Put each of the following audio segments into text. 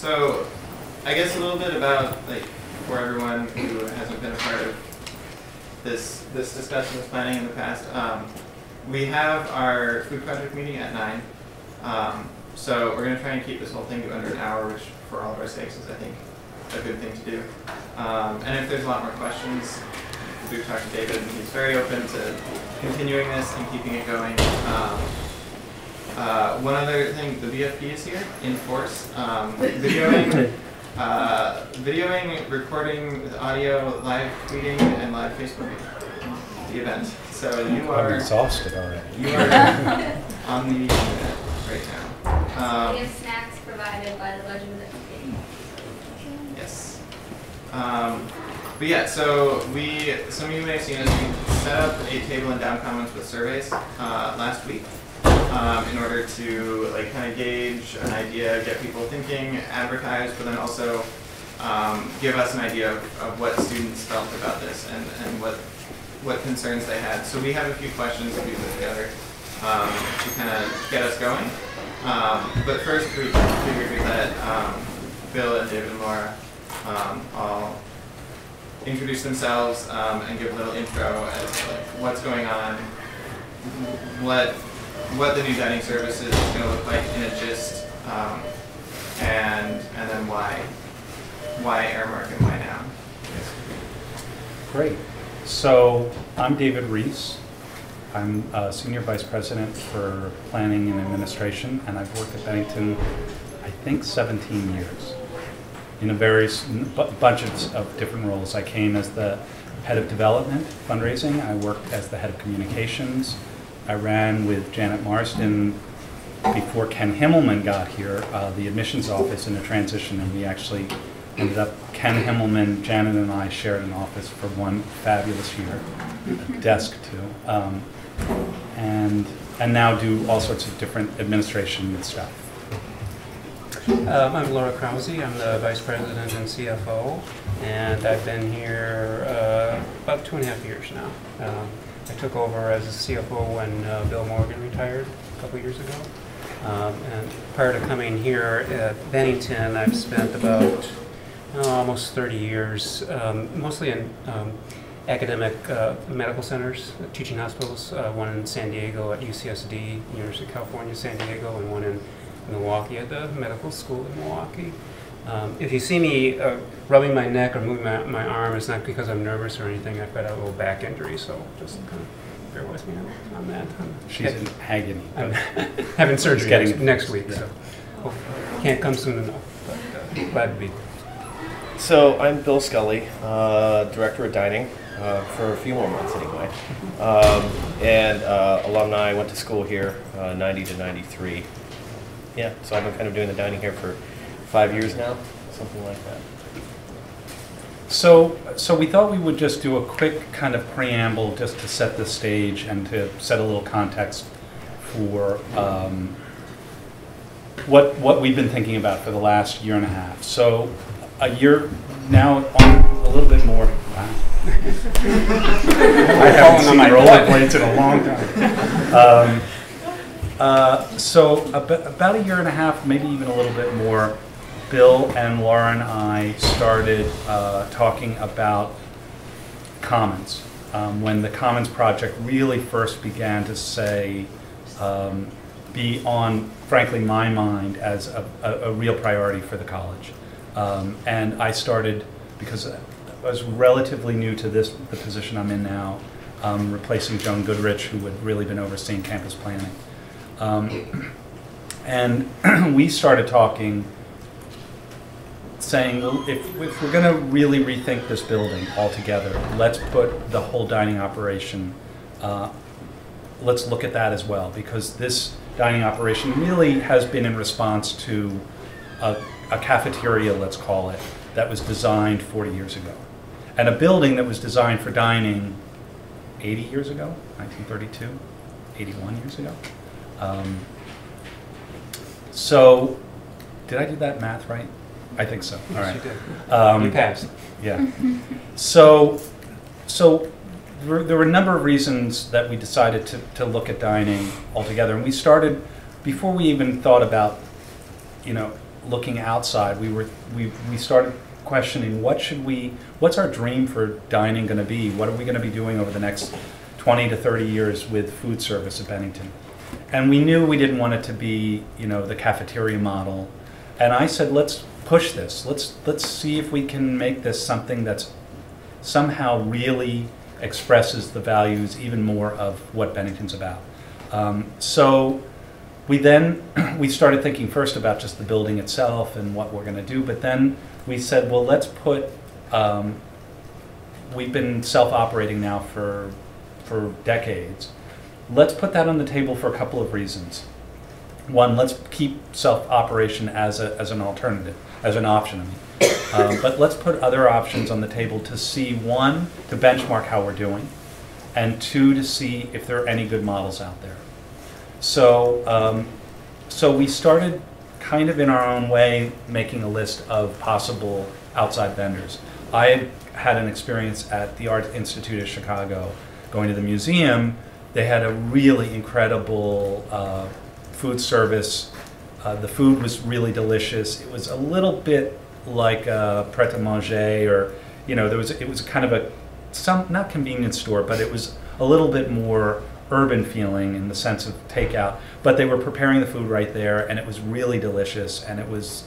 So I guess a little bit about, like, for everyone who hasn't been a part of this discussion, this planning in the past. We have our food project meeting at 9. So we're going to try and keep this whole thing to under an hour, which for all of our sakes is, I think, a good thing to do. And if there's a lot more questions, we've talked to David, and he's very open to continuing this and keeping it going. One other thing, the BFP is here in force. Videoing, recording with audio, live tweeting, and live Facebooking the event. So you are... I'm exhausted already. You are on the internet right now. We have snacks provided by the budget committee. Yes. But yeah, so some of you may have seen us, we set up a table in Down Commons with surveys last week in order to like kind of gauge an idea, get people thinking, advertise, but then also give us an idea of what students felt about this and what concerns they had. So we have a few questions that we put together to kind of get us going. But first, we figured we'd let Bill and David and Laura all introduce themselves and give a little intro as to like, what's going on, what the new dining service is going to look like in a gist, and then why Aramark and why now. Great. So I'm David Rees. I'm Senior Vice President for Planning and Administration, and I've worked at Bennington, I think, 17 years in a various bunches of different roles. I came as the head of development, fundraising. I worked as the head of communications. I ran with Janet Marsden before Ken Himmelman got here, the admissions office in a transition, and we actually ended up, Ken Himmelman, Janet and I shared an office for one fabulous year, a desk too, and now do all sorts of different administration stuff. I'm Laura Krause. I'm the Vice President and CFO, and I've been here about 2.5 years now. I took over as a CFO when Bill Morgan retired a couple years ago. And prior to coming here at Bennington, I've spent about almost 30 years, mostly in academic medical centers, teaching hospitals, one in San Diego at UCSD, University of California, San Diego, and one in Milwaukee at the medical school in Milwaukee. If you see me rubbing my neck or moving my arm, it's not because I'm nervous or anything. I've got a little back injury, so just kind of bear with me on that. She's in agony. I'm having surgery next week, so can't come soon enough, but glad to be here. So I'm Bill Scully, Director of Dining, for a few more months anyway. And alumni, went to school here, 90 to 93. Yeah, so I've been kind of doing the dining here for 5 years now, something like that. So we thought we would just do a quick kind of preamble just to set the stage and to set a little context for what we've been thinking about for the last year and a half. So a year now, on a little bit more. Wow. I haven't seen rollerblades in a long time. So about a year and a half, maybe even a little bit more, Bill and Laura and I started talking about Commons. When the Commons project really first began to be on, frankly, my mind as a real priority for the college. And I started, because I was relatively new to the position I'm in now, replacing Joan Goodrich, who had really been overseeing campus planning. And we started talking, saying, well, if we're going to really rethink this building altogether, let's put the whole dining operation, let's look at that as well, because this dining operation really has been in response to a cafeteria, let's call it, that was designed 40 years ago. And a building that was designed for dining 80 years ago, 1932, 81 years ago. So, did I do that math right? I think so. All right. Yes, you did. You passed. Yeah. So there were a number of reasons that we decided to look at dining altogether, and we started before we even thought about, looking outside, we started questioning what's our dream for dining going to be? What are we going to be doing over the next 20 to 30 years with food service at Bennington? And we knew we didn't want it to be, the cafeteria model. And I said, let's push this. Let's see if we can make this something that's somehow really expresses the values even more of what Bennington's about. So we started thinking first about just the building itself and what we're going to do, but then we said, well, let's put, we've been self-operating now for decades. Let's put that on the table for a couple of reasons. One, let's keep self-operation as an alternative, as an option. But let's put other options on the table to see, one, to benchmark how we're doing, and two, to see if there are any good models out there. So we started kind of in our own way making a list of possible outside vendors. I had an experience at the Art Institute of Chicago, going to the museum. They had a really incredible food service. The food was really delicious. It was a little bit like a pret-a-manger, or it was kind of not convenience store, but it was a little bit more urban feeling in the sense of takeout. But they were preparing the food right there, and it was really delicious, and it was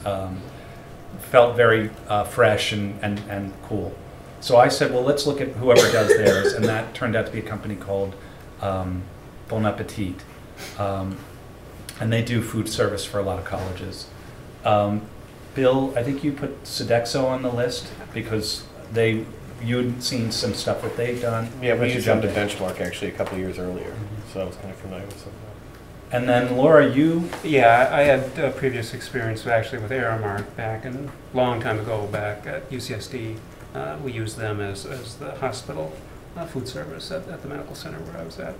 felt very fresh and cool. So I said, well, let's look at whoever does theirs, and that turned out to be a company called Bon Appetit. And they do food service for a lot of colleges. Bill, I think you put Sodexo on the list because you'd seen some stuff that they've done. Yeah, we used them to benchmark actually a couple of years earlier, so I was kind of familiar with some of that. And then Laura, you? Yeah, I had previous experience actually with Aramark back a long time ago back at UCSD. We used them as the hospital food service at the medical center where I was at.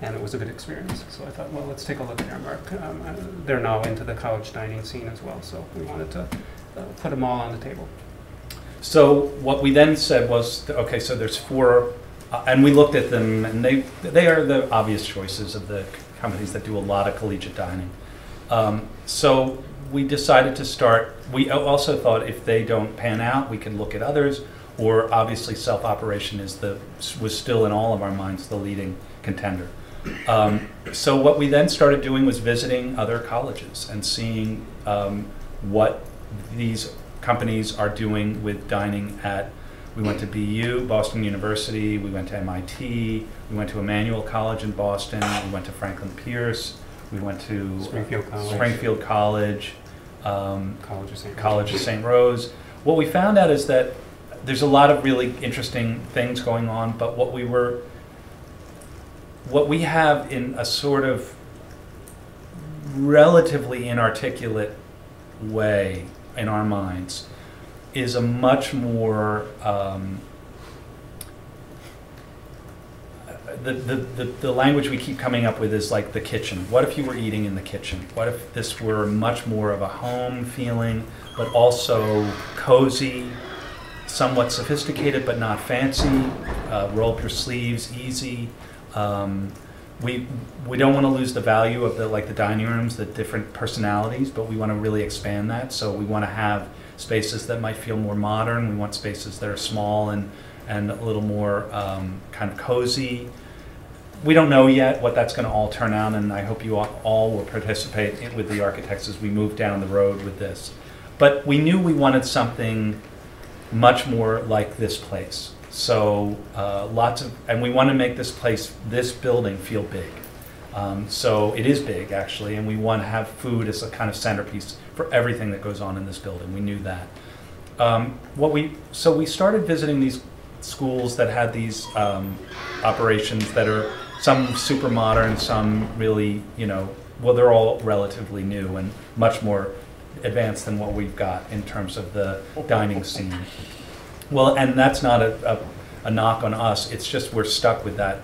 And it was a good experience. So I thought, well, let's take a look at Aramark. They're now into the college dining scene as well, so we wanted to put them all on the table. So what we then said was, okay, so there's four, and we looked at them, and they are the obvious choices of the companies that do a lot of collegiate dining. So we decided to start. We also thought if they don't pan out, we can look at others, or obviously self-operation was still in all of our minds the leading contender. So what we then started doing was visiting other colleges and seeing what these companies are doing with dining we went to BU, Boston University, we went to MIT, we went to Emmanuel College in Boston, we went to Franklin Pierce, we went to Springfield College, College of St. Rose. What we found out is that there's a lot of really interesting things going on, but what we have in a sort of relatively inarticulate way in our minds is a much more the language we keep coming up with is like the kitchen. What if you were eating in the kitchen? What if this were much more of a home feeling, but also cozy, somewhat sophisticated but not fancy, roll up your sleeves, easy. We don't want to lose the value of the dining rooms, the different personalities, but we want to really expand that. So we want to have spaces that might feel more modern. We want spaces that are small and a little more kind of cozy. We don't know yet what that's going to all turn out, and I hope you all will participate with the architects as we move down the road with this. But we knew we wanted something much more like this place. So and we want to make this building feel big. So it is big actually, and we want to have food as a kind of centerpiece for everything that goes on in this building. We knew that. So we started visiting these schools that had these operations that are some super modern, some really, well, they're all relatively new and much more advanced than what we've got in terms of the dining scene. Well, and that's not a knock on us. It's just we're stuck with that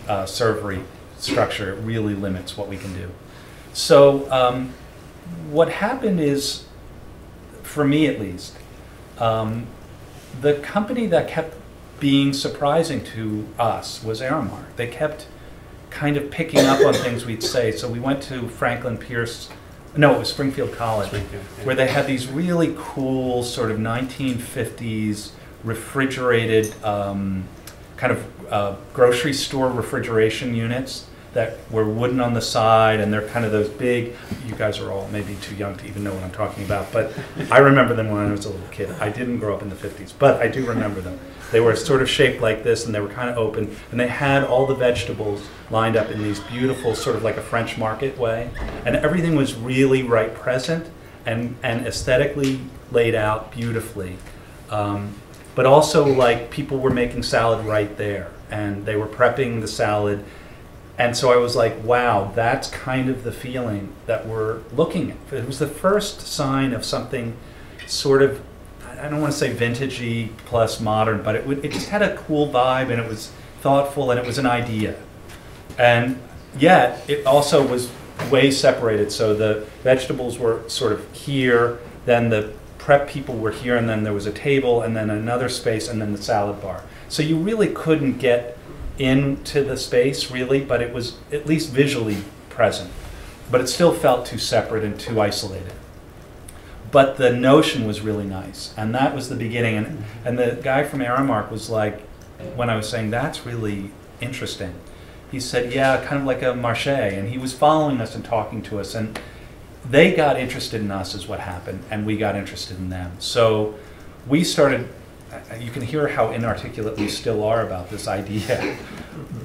servery structure. It really limits what we can do. So what happened is, for me at least, the company that kept being surprising to us was Aramark. They kept kind of picking up on things we'd say. So we went to Franklin Pierce No, it was Springfield College, Springfield, yeah. where they had these really cool sort of 1950s refrigerated kind of grocery store refrigeration units that were wooden on the side, and they're kind of those big, you guys are all maybe too young to even know what I'm talking about, but I remember them when I was a little kid. I didn't grow up in the 50s, but I do remember them. They were sort of shaped like this, and they were kind of open, and they had all the vegetables lined up in these beautiful, sort of like a French market way, and everything was really right present and aesthetically laid out beautifully. But also, like, people were making salad right there, and they were prepping the salad. And so I was like, wow, that's kind of the feeling that we're looking at. It was the first sign of something sort of, I don't want to say vintagey plus modern, but it just had a cool vibe, and it was thoughtful, and it was an idea. And yet, it also was way separated. So the vegetables were sort of here, then the prep people were here, and then there was a table, and then another space, and then the salad bar. So you really couldn't get into the space, really, but it was at least visually present. But it still felt too separate and too isolated. But the notion was really nice, and that was the beginning. And the guy from Aramark was like, when I was saying, that's really interesting, he said, yeah, kind of like a marché, and he was following us and talking to us, and they got interested in us is what happened, and we got interested in them. So we started, you can hear how inarticulate we still are about this idea,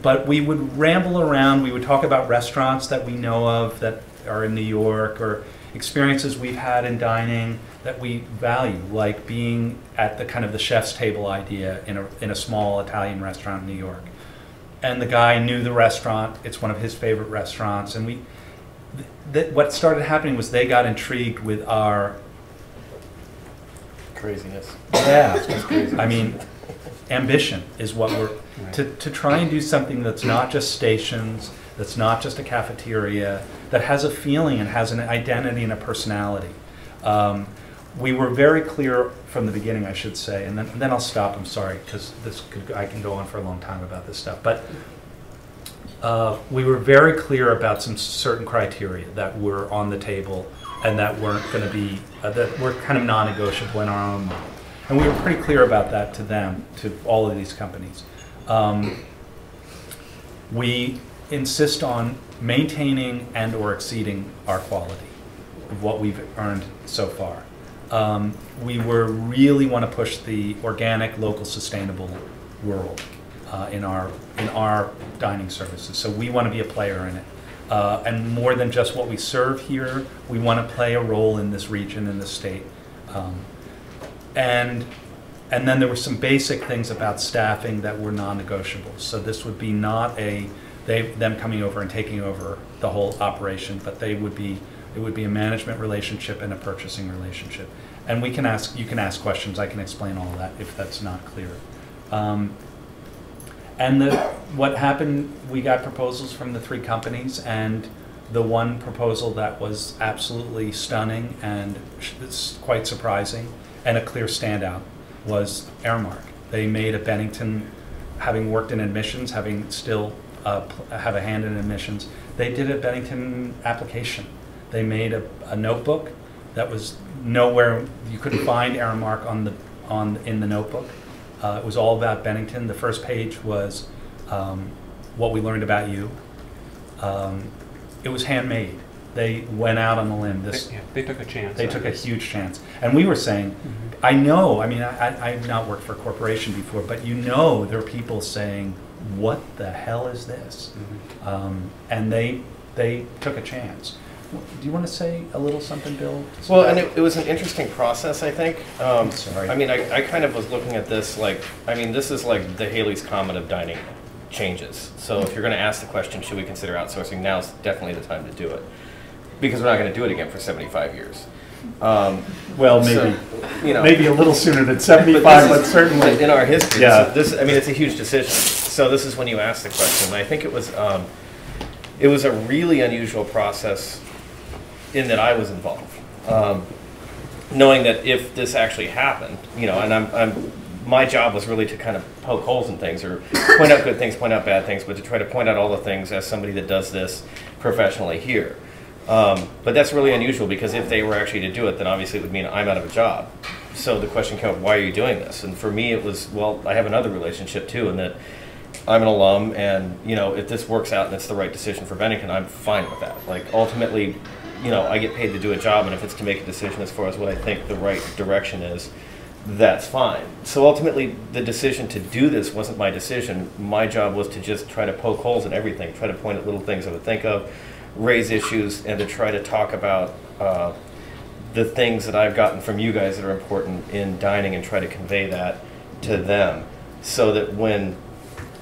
but we would ramble around, we would talk about restaurants that we know of that are in New York, or experiences we've had in dining that we value, like being at the kind of the chef's table idea in a small Italian restaurant in New York. And the guy knew the restaurant, it's one of his favorite restaurants, and what started happening was they got intrigued with our Craziness. Yeah, Craziness. I mean, ambition is what we're, to try and do something that's not just stations, that's not just a cafeteria, that has a feeling and has an identity and a personality. We were very clear from the beginning, I should say, and then I'll stop, I'm sorry, because I can go on for a long time about this stuff, but we were very clear about some certain criteria that were on the table and that weren't going to be, that were kind of non-negotiable in our own mind. And we were pretty clear about that to them, to all of these companies. We insist on maintaining and or exceeding our quality of what we've earned so far. We really want to push the organic, local, sustainable world in our dining services. So we want to be a player in it. And more than just what we serve here, we want to play a role in this region, in this state. And then there were some basic things about staffing that were non-negotiable. So this would be not them coming over and taking over the whole operation, but it would be a management relationship and a purchasing relationship. And you can ask questions. I can explain all of that if that's not clear. And what happened, we got proposals from the 3 companies, and the one proposal that was absolutely stunning and it's quite surprising and a clear standout was Aramark. They made a Bennington, having worked in admissions, having still have a hand in admissions, they did a Bennington application. They made a notebook that was nowhere, you couldn't find Aramark in the notebook. It was all about Bennington. The first page was what we learned about you. It was handmade. They went out on the limb. They took a chance. They took a huge chance. And we were saying, I know, I mean, I've not worked for a corporation before, but there are people saying, what the hell is this? And they took a chance. Do you want to say a little something, Bill? Well, and it was an interesting process, I think. Sorry. I mean, I kind of was looking at this like, I mean, this is like the Haley's Comet of dining changes. So if you're going to ask the question, should we consider outsourcing, now's definitely the time to do it. Because we're not going to do it again for 75 years. Well, maybe, so, maybe a little sooner than 75, but certainly. In our history, yeah. I mean, it's a huge decision. So this is when you ask the question. I think it was a really unusual process in that I was involved, knowing that if this actually happened, and my job was really to kind of poke holes in things or point out good things, point out bad things, but to try to point out all the things as somebody that does this professionally here. But that's really unusual because if they were actually to do it, then obviously it would mean I'm out of a job. So the question came up, why are you doing this? And for me, it was, well, I have another relationship too, in that I'm an alum, and if this works out and it's the right decision for Bennington, I'm fine with that. Like ultimately, I get paid to do a job, and if it's to make a decision as far as what I think the right direction is, that's fine. So ultimately, the decision to do this wasn't my decision. My job was to just try to poke holes in everything, try to point at little things I would think of, raise issues, and to try to talk about the things that I've gotten from you guys that are important in dining and try to convey that to them, so that when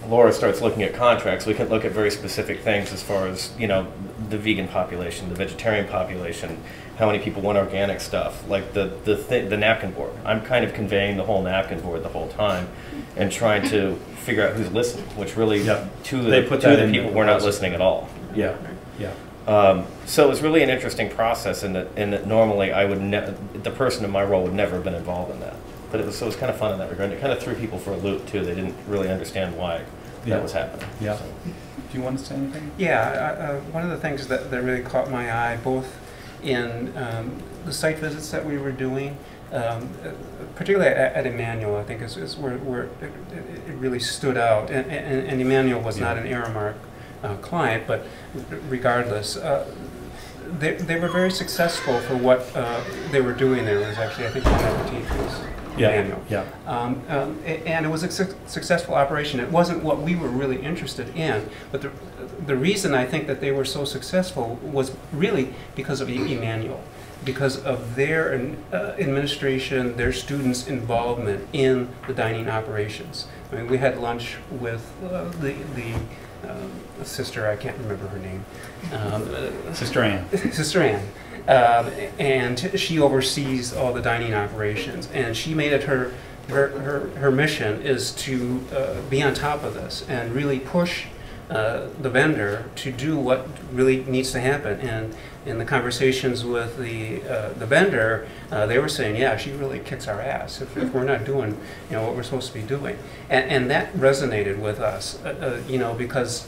Laura starts looking at contracts, we can look at very specific things as far as, the vegan population, the vegetarian population, how many people want organic stuff, like the napkin board. I'm kind of conveying the whole napkin board the whole time and trying to figure out who's listening, which really, two of the people were not listening at all. Yeah, yeah. So it was really an interesting process in that normally I would the person in my role would never have been involved in that. But it was kind of fun in that regard. It kind of threw people for a loop too. They didn't really understand why that was happening. Yeah. So. Do you want to say anything? Yeah, one of the things that really caught my eye, both in the site visits that we were doing, particularly at Emmanuel, I think is where it really stood out. And Emmanuel was not an Aramark client, but regardless, they were very successful for what they were doing there. It was actually, I think, one of the teachers. Manual. Yeah. And it was a successful operation. It wasn't what we were really interested in, but the reason I think that they were so successful was really because of Emmanuel, because of their administration, their students' involvement in the dining operations. I mean, we had lunch with the sister, I can't remember her name. Sister Ann. Sister Ann. And she oversees all the dining operations, and she made it her mission is to be on top of this and really push the vendor to do what really needs to happen. And in the conversations with the vendor, they were saying, yeah, she really kicks our ass if we're not doing what we're supposed to be doing, and that resonated with us, because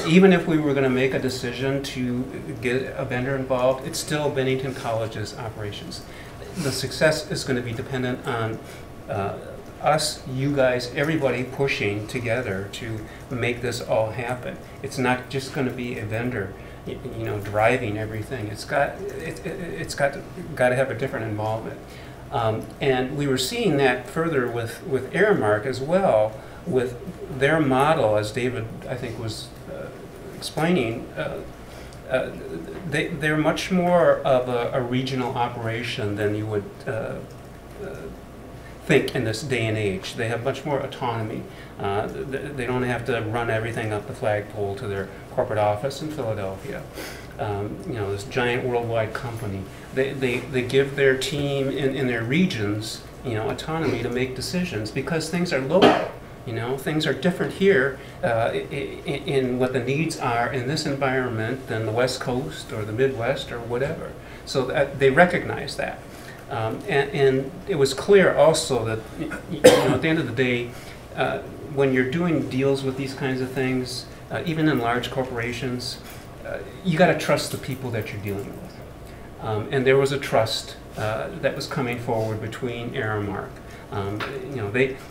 even if we were going to make a decision to get a vendor involved, it's still Bennington College's operations. The success is going to be dependent on us, you guys, everybody pushing together to make this all happen. It's not just going to be a vendor, driving everything. It's got to have a different involvement. And we were seeing that further with Aramark as well, with their model, as David, I think, was explaining. They're much more of a regional operation than you would think in this day and age. They have much more autonomy. They don't have to run everything up the flagpole to their corporate office in Philadelphia. This giant worldwide company. They give their team in their regions, autonomy to make decisions because things are local. Things are different here in what the needs are in this environment than the West Coast or the Midwest or whatever. So they recognize that. And it was clear also that, at the end of the day, when you're doing deals with these kinds of things, even in large corporations, you got to trust the people that you're dealing with. And there was a trust that was coming forward between Aramark.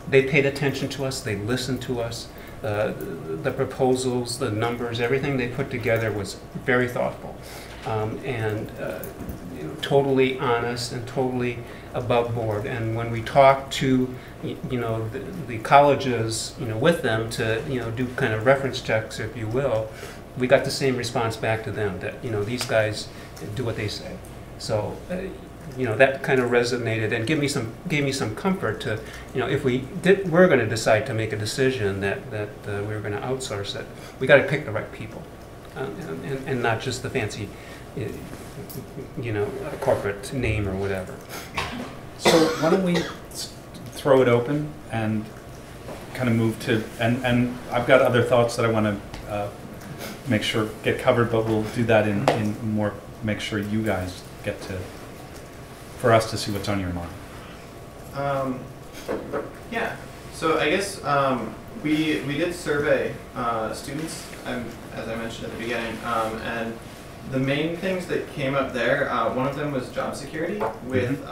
They paid attention to us, they listened to us, the proposals, the numbers, everything they put together was very thoughtful, and totally honest and totally above board. And when we talked to the colleges with them to do kind of reference checks, if you will, we got the same response back to them that these guys do what they say. So that kind of resonated and gave me some comfort to if we're going to decide to make a decision that we were going to outsource it, we got to pick the right people, and not just the fancy corporate name or whatever. So why don't we throw it open and kind of move to and I've got other thoughts that I want to make sure get covered, but we'll do that in more, make sure you guys get to, for us to see what's on your mind. Yeah, so I guess we did survey students, as I mentioned at the beginning, and the main things that came up there, one of them was job security with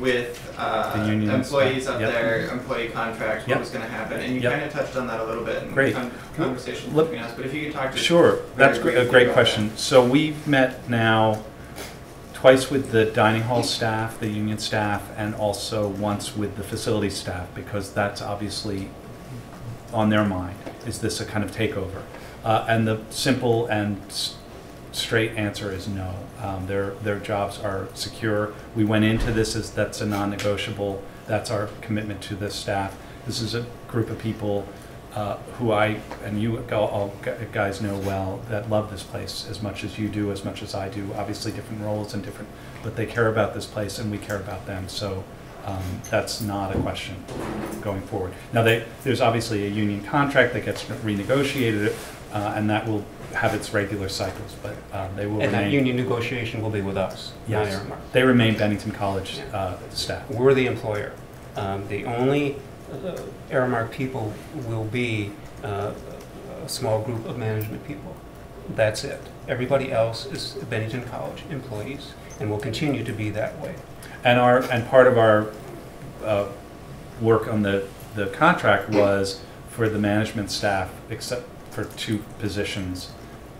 The union employees stuff. up Yep. there, employee contracts, what Yep. was going to happen, and you Yep. kind of touched on that a little bit in Great. conversation Look- between us. But if you could talk to Sure, that's very a briefly great about question. So we've met now twice with the dining hall staff, the union staff, and also once with the facility staff, because that's obviously on their mind. Is this a kind of takeover? And the simple and straight answer is no. Their jobs are secure. We went into this as that's a non-negotiable. That's our commitment to the staff. This is a group of people who I and you all guys know well that love this place as much as you do, as much as I do. Obviously different roles and different, but they care about this place and we care about them. So that's not a question going forward. Now there's obviously a union contract that gets renegotiated and that will have its regular cycles, but they will And that remain. union negotiation will be with us, not Yes, Aramark. they remain Bennington College staff. We're the employer. The only Aramark people will be a small group of management people. That's it. Everybody else is Bennington College employees and will continue to be that way. And part of our work on the contract was for the management staff, except for 2 positions,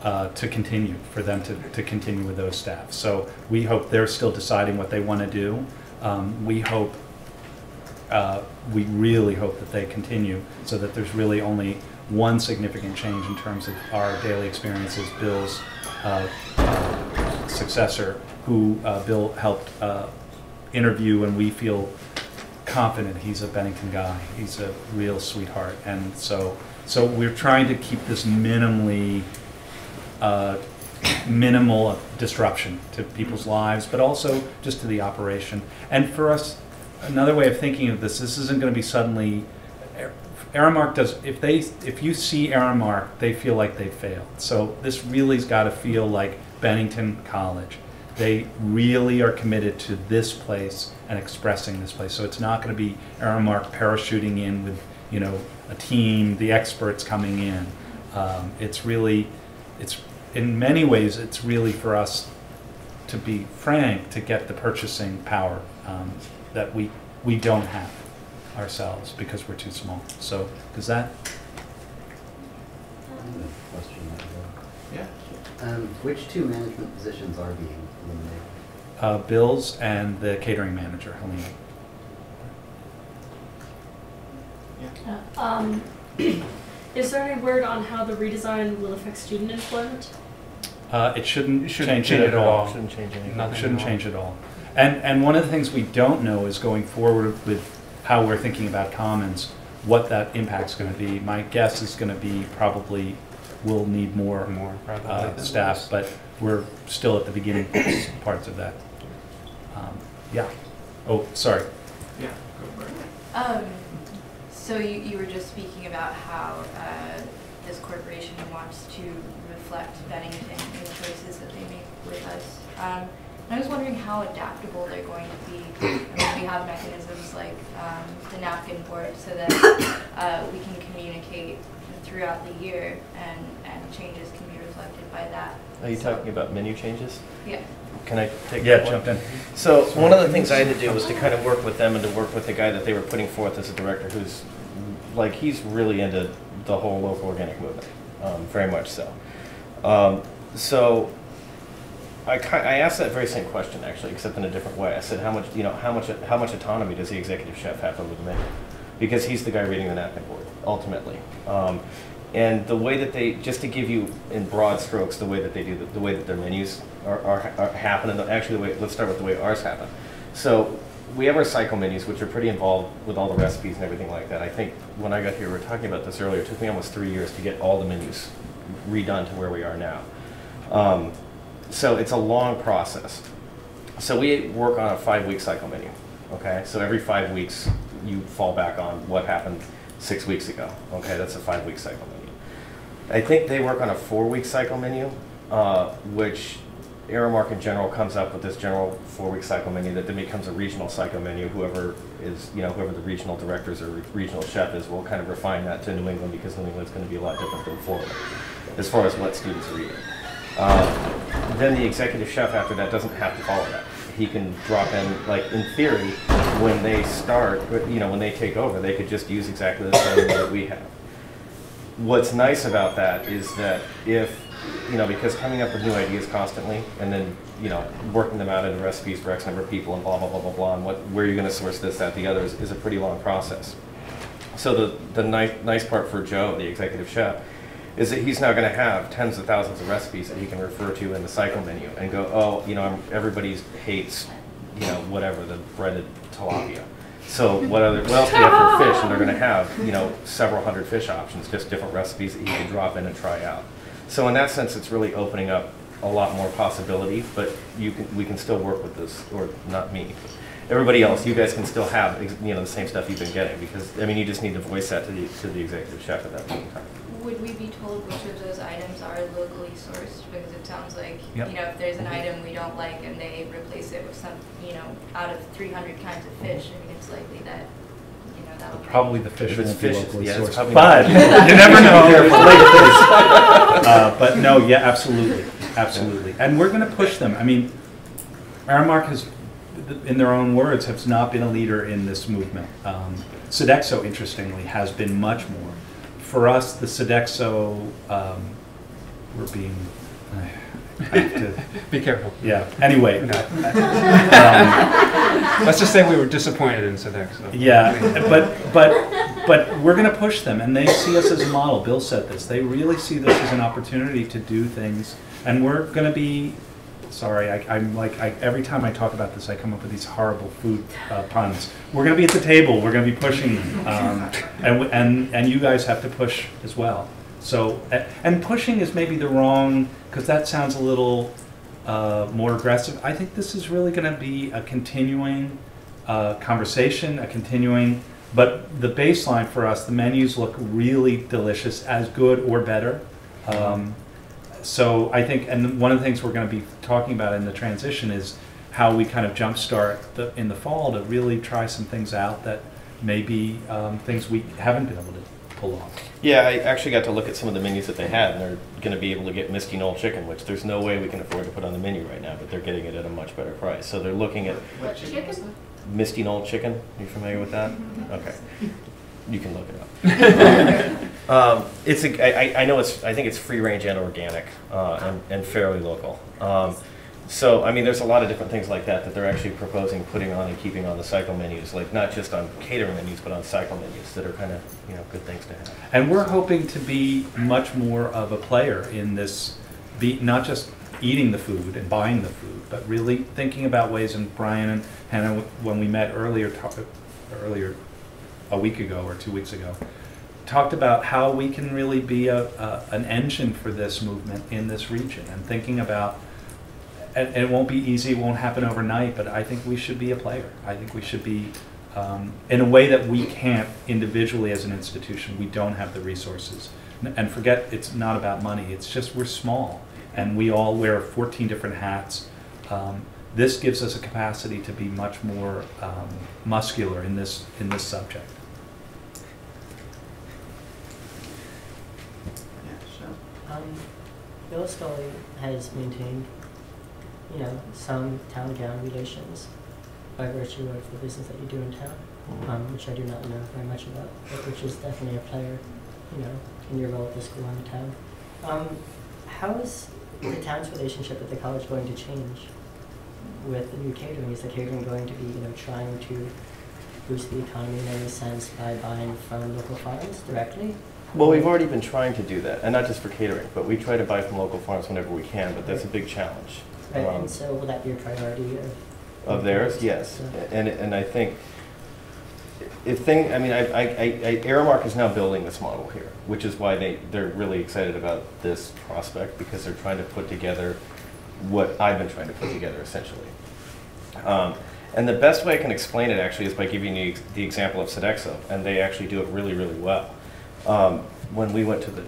to continue, for them to continue with those staff. So we hope they're still deciding what they want to do. We really hope that they continue so that there's really only one significant change in terms of our daily experiences. Bill's successor, who Bill helped interview, and we feel confident he's a Bennington guy. He's a real sweetheart. And so we're trying to keep this minimal disruption to people's lives, but also just to the operation. And for us, another way of thinking of this isn't going to be suddenly, Aramark does, if you see Aramark, they feel like they failed. So this really's got to feel like Bennington College. They really are committed to this place and expressing this place. So it's not going to be Aramark parachuting in with, a team, the experts coming in. It's in many ways, it's really for us, to be frank, to get the purchasing power that we don't have ourselves because we're too small. So does that? Question. Yeah. Which 2 management positions are being eliminated? Bill's and the catering manager, Helena. Is there any word on how the redesign will affect student employment? It shouldn't change change it at all. Shouldn't change anything. Nothing Shouldn't at all. change at all. And one of the things we don't know is going forward with how we're thinking about commons, what that impact's going to be. My guess is going to be probably we'll need more Probably than staff, this. but we're still at the beginning parts of that. Yeah. Oh, sorry. Yeah, go for it. So you were just speaking about how this corporation wants to reflect Bennington in the choices that they make with us. And I was wondering how adaptable they're going to be. I mean, we have mechanisms like the napkin board so that we can communicate throughout the year and changes can be reflected by that. Are you talking about menu changes? Yeah. Can I take Yeah, that one? jump in. So one of the things I had to do was to kind of work with them and to work with the guy that they were putting forth as a director who's, he's really into the whole local organic movement, very much so. So I asked that very same question actually, except in a different way. I said, how much autonomy does the executive chef have over the menu? Because he's the guy reading the napkin board, ultimately. And the way that they, just to give you in broad strokes, the way that they do, the way that their menus are happen, and actually let's start with the way ours happen. So we have our cycle menus, which are pretty involved with all the recipes and everything like that. I think when I got here, we were talking about this earlier, it took me almost 3 years to get all the menus redone to where we are now. So it's a long process. So we work on a 5-week cycle menu, okay? So every 5 weeks, you fall back on what happened 6 weeks ago, okay? That's a 5-week cycle menu. I think they work on a 4-week cycle menu, which Aramark in general comes up with this general 4-week cycle menu that then becomes a regional cycle menu. Whoever is, whoever the regional directors or regional chef is will kind of refine that to New England because New England's going to be a lot different than Florida as far as what students are eating. then the executive chef after that doesn't have to follow that. He can drop in, like in theory, when they start, when they take over, they could just use exactly the same that we have. What's nice about that is that if, because coming up with new ideas constantly and then, working them out into recipes for X number of people and blah, blah, blah, blah, blah, and where you're going to source this, that, the other is a pretty long process. So the nice part for Joe, the executive chef, is that he's now going to have tens of thousands of recipes that he can refer to in the cycle menu and go, oh, everybody hates, whatever, the breaded tilapia. So what else do you have for fish? And they're going to have, several hundred fish options, just different recipes that he can drop in and try out. So in that sense, it's really opening up a lot more possibility, but we can still work with this, or not me, but everybody else, you guys can still have, the same stuff you've been getting, because, you just need to voice that to the executive chef at that point in time. Would we be told which of those items are locally sourced? Because it sounds like, Yep. If there's an item we don't like and they replace it with some, out of 300 kinds of fish, I mean, it's likely that, that'll Probably the fish If it's won't be fish, locally yeah, it's sourced, probably but not. you never know. But no, yeah, absolutely. And we're going to push them. I mean, Aramark has, in their own words, has not been a leader in this movement. Sodexo, interestingly, has been much more. For us, the Sodexo, we're being, I have to, Be careful. yeah, anyway. Let's just say we were disappointed in Sodexo. Yeah, but we're going to push them, and they see us as a model. Bill said this. They really see this as an opportunity to do things, and we're going to be. Sorry, every time I talk about this, I come up with these horrible food puns. We're going to be at the table. We're going to be pushing them, and you guys have to push as well. So, and pushing is maybe the wrong, because that sounds a little more aggressive. I think this is really going to be a continuing conversation, but the baseline for us, the menus look really delicious, as good or better. So I think, and one of the things we're going to be talking about in the transition is how we kind of jumpstart in the fall to really try some things out that may be things we haven't been able to pull off. Yeah, I actually got to look at some of the menus that they had, and they're going to be able to get Misty Knoll chicken, which there's no way we can afford to put on the menu right now, but they're getting it at a much better price. So they're looking at What chicken? Misty Knoll chicken. Are you familiar with that? Okay. You can look it up. I know I think it's free range and organic, and fairly local. So, I mean, there's a lot of different things like that they're actually proposing putting on and keeping on the cycle menus, like not just on catering menus, but on cycle menus that are kind of, good things to have. And we're hoping to be much more of a player in this, not just eating the food and buying the food, but really thinking about ways, and Brian and Hannah, when we met earlier a week ago or 2 weeks ago, talked about how we can really be an engine for this movement in this region, and thinking about, and it won't be easy, it won't happen overnight, but I think we should be a player. I think we should be, in a way that we can't individually as an institution. We don't have the resources. And forget, it's not about money, it's just we're small, and we all wear 14 different hats. This gives us a capacity to be much more muscular in this subject. Bill Scully has maintained, some town-gown relations by virtue of the business that you do in town, which I do not know very much about, but which is definitely a player, in your role at the school and the town. How is the town's relationship with the college going to change with the new catering? Is the catering going to be, trying to boost the economy in any sense by buying from local farms directly? Well, we've already been trying to do that, and not just for catering, but we try to buy from local farms whenever we can, but that's a big challenge. Right, and so will that be a priority of theirs? Yes, and I think Aramark is now building this model here, which is why they're really excited about this prospect, because they're trying to put together what I've been trying to put together, essentially. And the best way I can explain it actually is by giving you the example of Sodexo, and they actually do it really, really well. When we went to the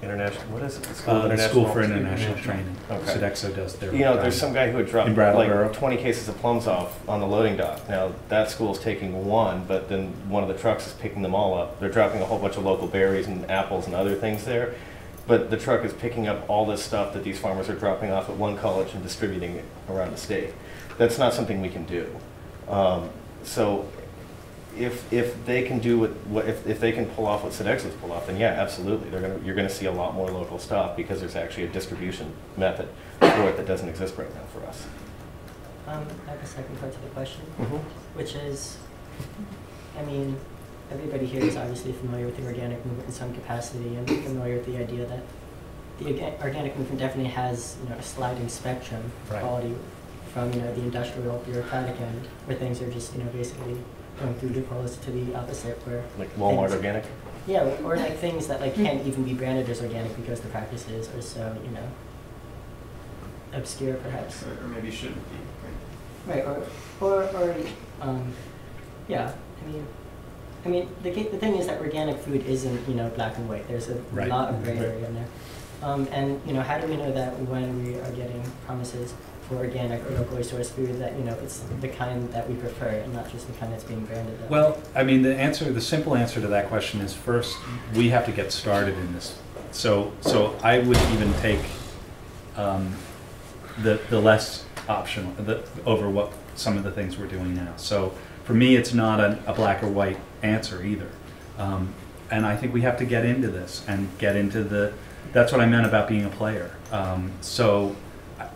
international, what is it? The School for International Training. Okay. Sodexo does their. There's some guy who had dropped like 20 cases of plums off on the loading dock. Now that school's taking one, but then one of the trucks is picking them all up. They're dropping a whole bunch of local berries and apples and other things there. but the truck is picking up all this stuff that these farmers are dropping off at one college and distributing it around the state. That's not something we can do. So if they can do if they can pull off what Sodexo's pull off, then yeah, absolutely, you're gonna see a lot more local stuff because there's actually a distribution method for it that doesn't exist right now for us. I have a second part to the question, Mm-hmm. which is, I mean, everybody here is obviously familiar with the organic movement in some capacity and familiar with the idea that the organic movement definitely has, you know, a sliding spectrum of Right. quality from, you know, the industrial bureaucratic end where things are just, you know, basically going through loopholes to the opposite where Like Walmart things, organic? yeah, or like things that like can't even be branded as organic because the practices are so, you know, obscure perhaps. Or maybe shouldn't be. Right, yeah, I mean, the thing is that organic food isn't, you know, black and white. There's a Right. lot of gray area in there. And, you know, how do we know that when we are getting promises for organic or locally sourced food that, you know, it's the kind that we prefer and not just the kind that's being branded that way? Well, I mean, the simple answer to that question is first, we have to get started in this. So I would even take the less optional, over what some of the things we're doing now. So for me, it's not a black or white answer either. And I think we have to get into this and get into that's what I meant about being a player. So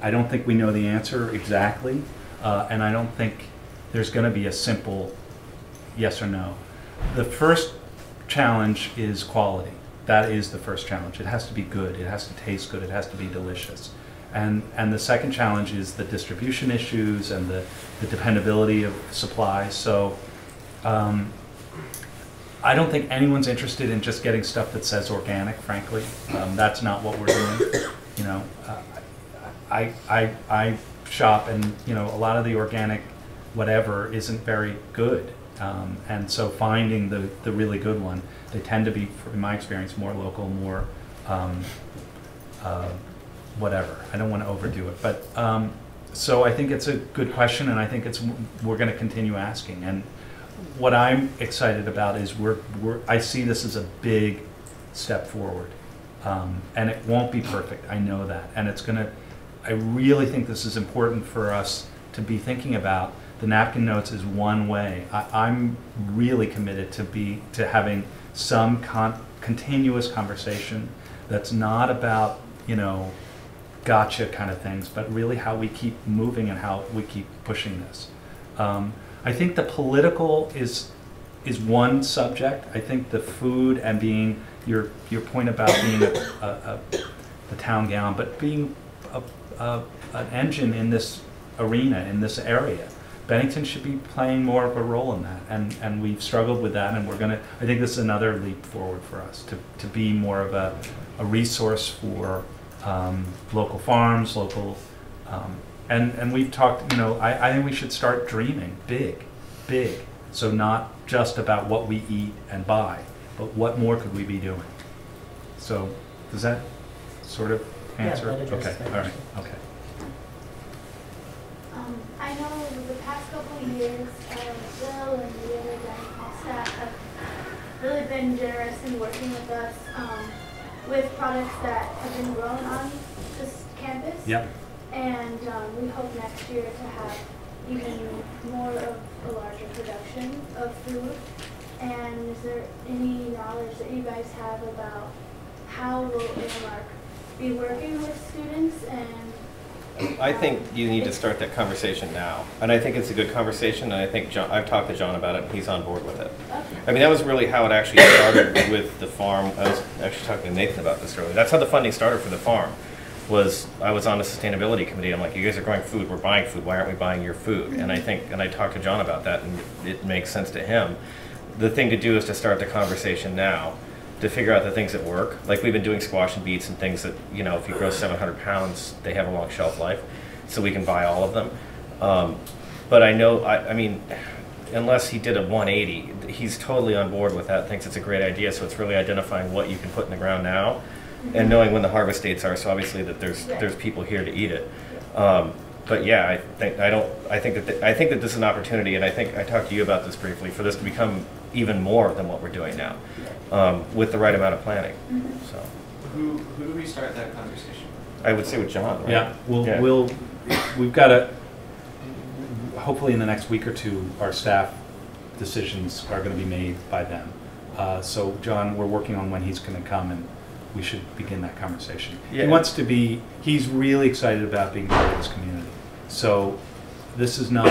I don't think we know the answer exactly, and I don't think there's going to be a simple yes or no. The first challenge is quality. That is the first challenge. It has to be good. It has to taste good. It has to be delicious. And the second challenge is the distribution issues and the dependability of supply. So I don't think anyone's interested in just getting stuff that says organic, frankly. That's not what we're doing. You know, I shop and, you know, a lot of the organic whatever isn't very good. And so finding the really good one, they tend to be, in my experience, more local, more whatever. I don't want to overdo it, but so I think it's a good question, and I think we're going to continue asking. And what I'm excited about is I see this as a big step forward, and it won't be perfect. I know that, and I really think this is important for us to be thinking about. The napkin notes is one way. I'm really committed to having some continuous conversation that's not about, you know, gotcha kind of things, but really how we keep moving and how we keep pushing this. I think the political is one subject. I think the food and being your point about being the town gown, but being an engine in this arena, in this area. Bennington should be playing more of a role in that, and we've struggled with that, and I think this is another leap forward for us to be more of a resource for local farms, and we've talked, you know, I think we should start dreaming big. So not just about what we eat and buy, but what more could we be doing? So does that sort of answer? Yeah, that addresses Okay, my all right, question. okay. I know the past couple of years, Bill and the other dining staff have really been generous in working with us with products that have been grown on this campus. Yep. And we hope next year to have even more of a larger production of food. And is there any knowledge that you guys have about how will Aramark be working with students and I think you need to start that conversation now. And I think it's a good conversation, and I think I've talked to John about it, and he's on board with it. Okay. I mean, that was really how it actually started with the farm. I was actually talking to Nathan about this earlier. That's how the funding started for the farm. I was on the sustainability committee. I'm like, you guys are growing food, we're buying food, why aren't we buying your food? And I talked to John about that, and it makes sense to him. The thing to do is to start the conversation now, to figure out the things that work. Like we've been doing squash and beets and things that, you know, if you grow 700 pounds, they have a long shelf life, so we can buy all of them. But I know, I mean, unless he did a 180, he's totally on board with that, thinks it's a great idea, so it's really identifying what you can put in the ground now, and knowing when the harvest dates are, so obviously that there's people here to eat it. But yeah, I think that this is an opportunity, and I think I talked to you about this briefly, for this to become even more than what we're doing now, with the right amount of planning. So. who do we start that conversation with? I would say with John, right? Yeah, Yeah. we've got to, hopefully in the next week or two, our staff decisions are going to be made by them. So John, we're working on when he's going to come, and we should begin that conversation. Yeah. He wants to be, he's really excited about being part of this community. So this is not,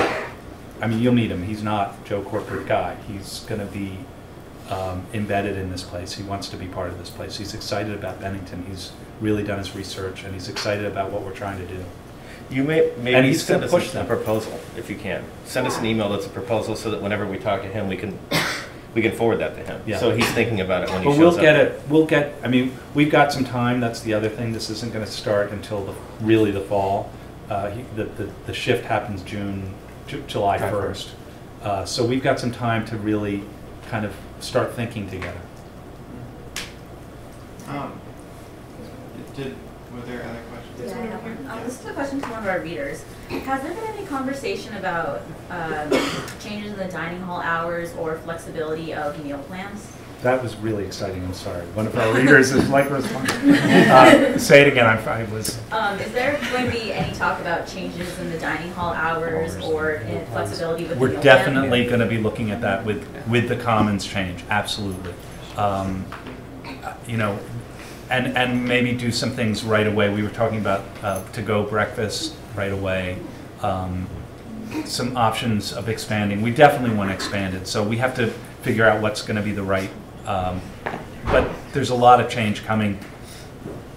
I mean, you'll meet him. He's not Joe corporate guy. He's going to be embedded in this place. He wants to be part of this place. He's excited about Bennington. He's really done his research, and he's excited about what we're trying to do. You maybe And he's send gonna us push a them. proposal if you can. Send us an email that's a proposal so that whenever we talk to him, we can forward that to him. Yeah. So he's thinking about it when he But shows we'll up. get it. We'll get. I mean, we've got some time. That's the other thing. This isn't going to start until really the fall. The shift happens July 1st. So we've got some time to really kind of start thinking together. Were there other questions? Yeah, I have one. This is a question to one of our readers. Has there been any conversation about changes in the dining hall hours or flexibility of meal plans? That was really exciting. I'm sorry. One of our readers is like responding. Say it again. I was. Is there going to be any talk about changes in the dining hall hours or in flexibility with the We're meal definitely going to be looking at that with the commons change. Absolutely. You know, and maybe do some things right away. We were talking about to-go breakfast right away. Some options of expanding. We definitely want to expand it. So we have to figure out what's going to be the right. But there's a lot of change coming.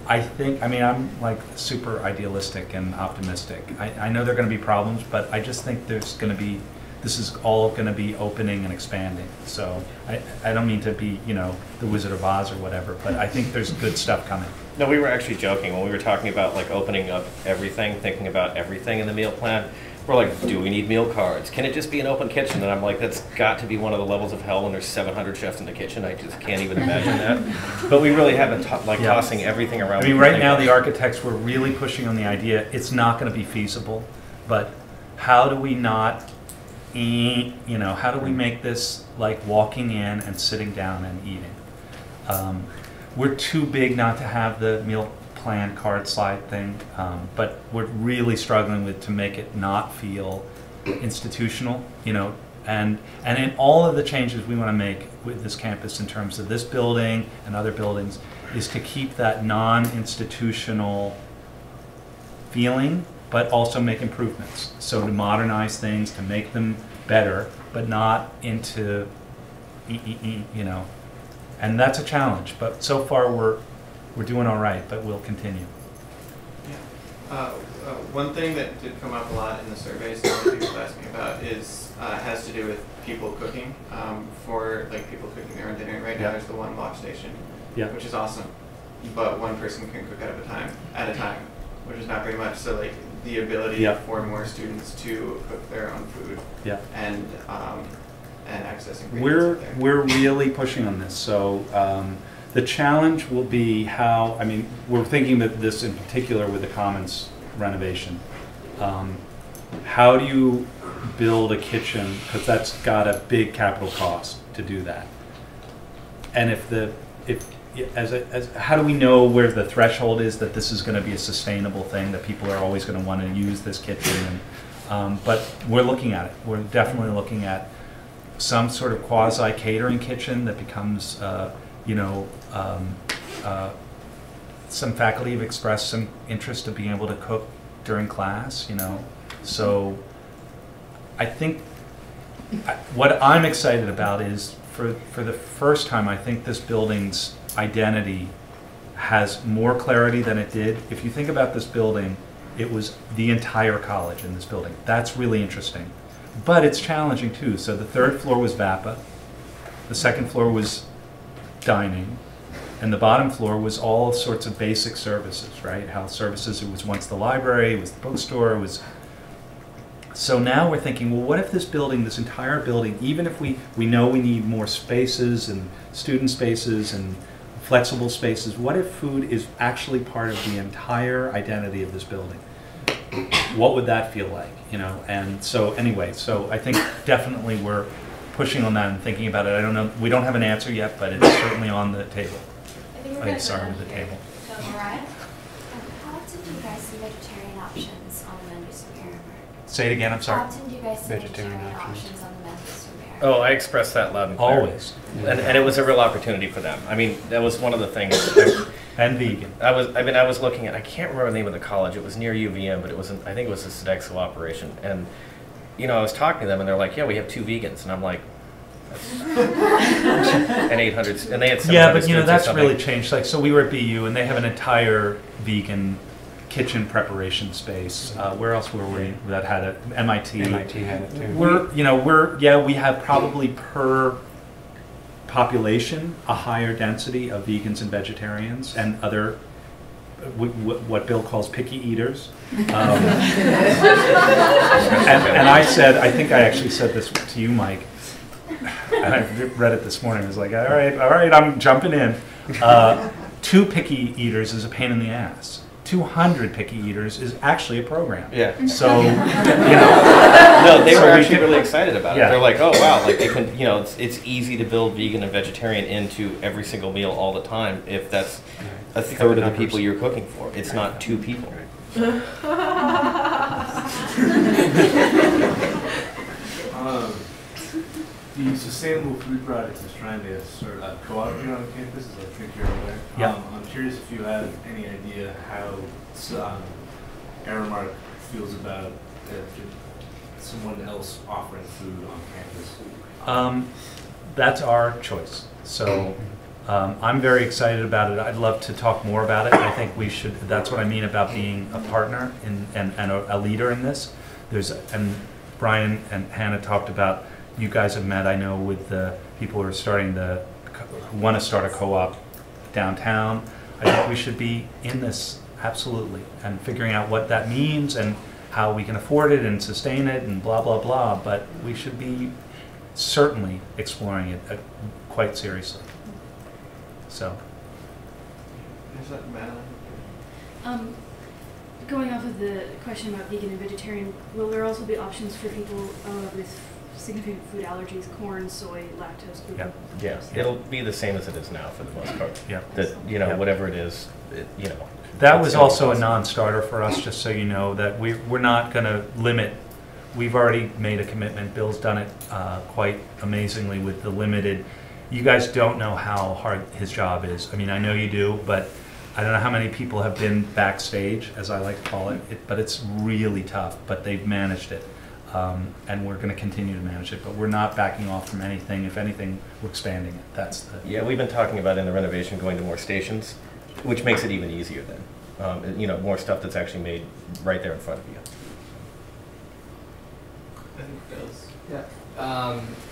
I mean, I'm like super idealistic and optimistic. I know there are going to be problems, but I just think there's going to be, this is all going to be opening and expanding. So I don't mean to be, you know, the Wizard of Oz or whatever, but I think there's good stuff coming. No, we were actually joking when we were talking about like opening up everything, thinking about everything in the meal plan. We're like, do we need meal cards? Can it just be an open kitchen? And I'm like, that's got to be one of the levels of hell when there's 700 chefs in the kitchen. I just can't even imagine that. But we really have been tossing everything around. I mean, right now the architects were really pushing on the idea. It's not going to be feasible, but how do we not, you know, how do we make this like walking in and sitting down and eating? We're too big not to have the meal plan card slide thing, but we're really struggling to make it not feel institutional, you know, and in all of the changes we want to make with this campus in terms of this building and other buildings is to keep that non-institutional feeling, but also make improvements. So to modernize things, to make them better, but not into, you know, and that's a challenge. But so far we're doing all right, but we'll continue. Yeah. One thing that did come up a lot in the surveys that people ask me about is has to do with people cooking. For like people cooking their own dinner. Right now, there's the one wok station, which is awesome, but one person can cook at a time, which is not very much. So like the ability for more students to cook their own food, and access ingredients. We're really pushing on this. So. The challenge will be how, I mean, we're thinking that this in particular with the Commons renovation. How do you build a kitchen, because that's got a big capital cost to do that. And how do we know where the threshold is that this is going to be a sustainable thing, that people are always going to want to use this kitchen? And, but we're looking at it. We're definitely looking at some sort of quasi-catering kitchen that becomes, you know, some faculty have expressed some interest of being able to cook during class, you know. So I think what I'm excited about is for the first time, I think this building's identity has more clarity than it did. If you think about this building, it was the entire college in this building. That's really interesting. But it's challenging too. So the third floor was VAPA. The second floor was dining. And the bottom floor was all sorts of basic services, right? Health services, it was once the library, it was the bookstore, it was... So now we're thinking, well, what if this building, this entire building, even if we know we need more spaces and student spaces and flexible spaces, what if food is actually part of the entire identity of this building? What would that feel like, you know? And so anyway, so I think definitely we're pushing on that and thinking about it. I don't know, we don't have an answer yet, but it's certainly on the table. I think we're Sorry, on the table. Mariah? How often do you guys see vegetarian options on the menus from Aramark? Say it again, I'm sorry. How often do you guys see Vegetarian vegetarian options. options on the menus from Aramark? Oh, I expressed that loud and clear. Always. And it was a real opportunity for them. I mean, that was one of the things. And vegan. I was looking at, I can't remember the name of the college. It was near UVM, but it wasn't, I think it was a Sodexo operation. And, you know, I was talking to them and they're like, yeah, we have 2 vegans. And I'm like, and 800, and they had 700 Yeah, but you know, students or that's something. really changed. Like, so we were at BU and they have an entire vegan kitchen preparation space. Where else were we that had it? MIT. MIT had it too. We have probably per population a higher density of vegans and vegetarians and other what Bill calls picky eaters. And I said, I think I actually said this to you, Mike, and I read it this morning. I was like, all right, I'm jumping in. 2 picky eaters is a pain in the ass. 200 picky eaters is actually a program. Yeah. So, you know. No, they So were we actually could- really excited about it. Yeah. They're like, oh wow, like they can, you know, it's easy to build vegan and vegetarian into every single meal all the time if that's a third of the people you're cooking for. It's not 2 people. The Sustainable Food Project is trying to sort of co-op here on campus, as I think you're aware. Yeah. I'm curious if you have any idea how Aramark feels about someone else offering food on campus. That's our choice. So I'm very excited about it. I'd love to talk more about it. I think we should. That's what I mean about being a partner and a leader in this. And Brian and Hannah talked about. You guys have met, I know, with the people who are who want to start a co-op downtown. I think we should be in this, absolutely, and figuring out what that means and how we can afford it and sustain it and blah, blah, blah. But we should be certainly exploring it quite seriously. So. Is that Madeline? Going off of the question about vegan and vegetarian, will there also be options for people with significant food allergies, corn, soy, lactose, gluten? Yeah, it'll be the same as it is now for the most part. Yeah. That, you know, whatever it is, you know. That was also a non-starter for us, just so you know, that we're not going to limit. We've already made a commitment. Bill's done it quite amazingly with the limited. You guys don't know how hard his job is. I mean, I know you do, but I don't know how many people have been backstage, as I like to call it, but it's really tough, but they've managed it. And we're going to continue to manage it, but we're not backing off from anything. If anything, we're expanding it. That's the... Yeah, we've been talking about in the renovation going to more stations, which makes it even easier then. You know, more stuff that's actually made right there in front of you. I think Bill's. Yeah.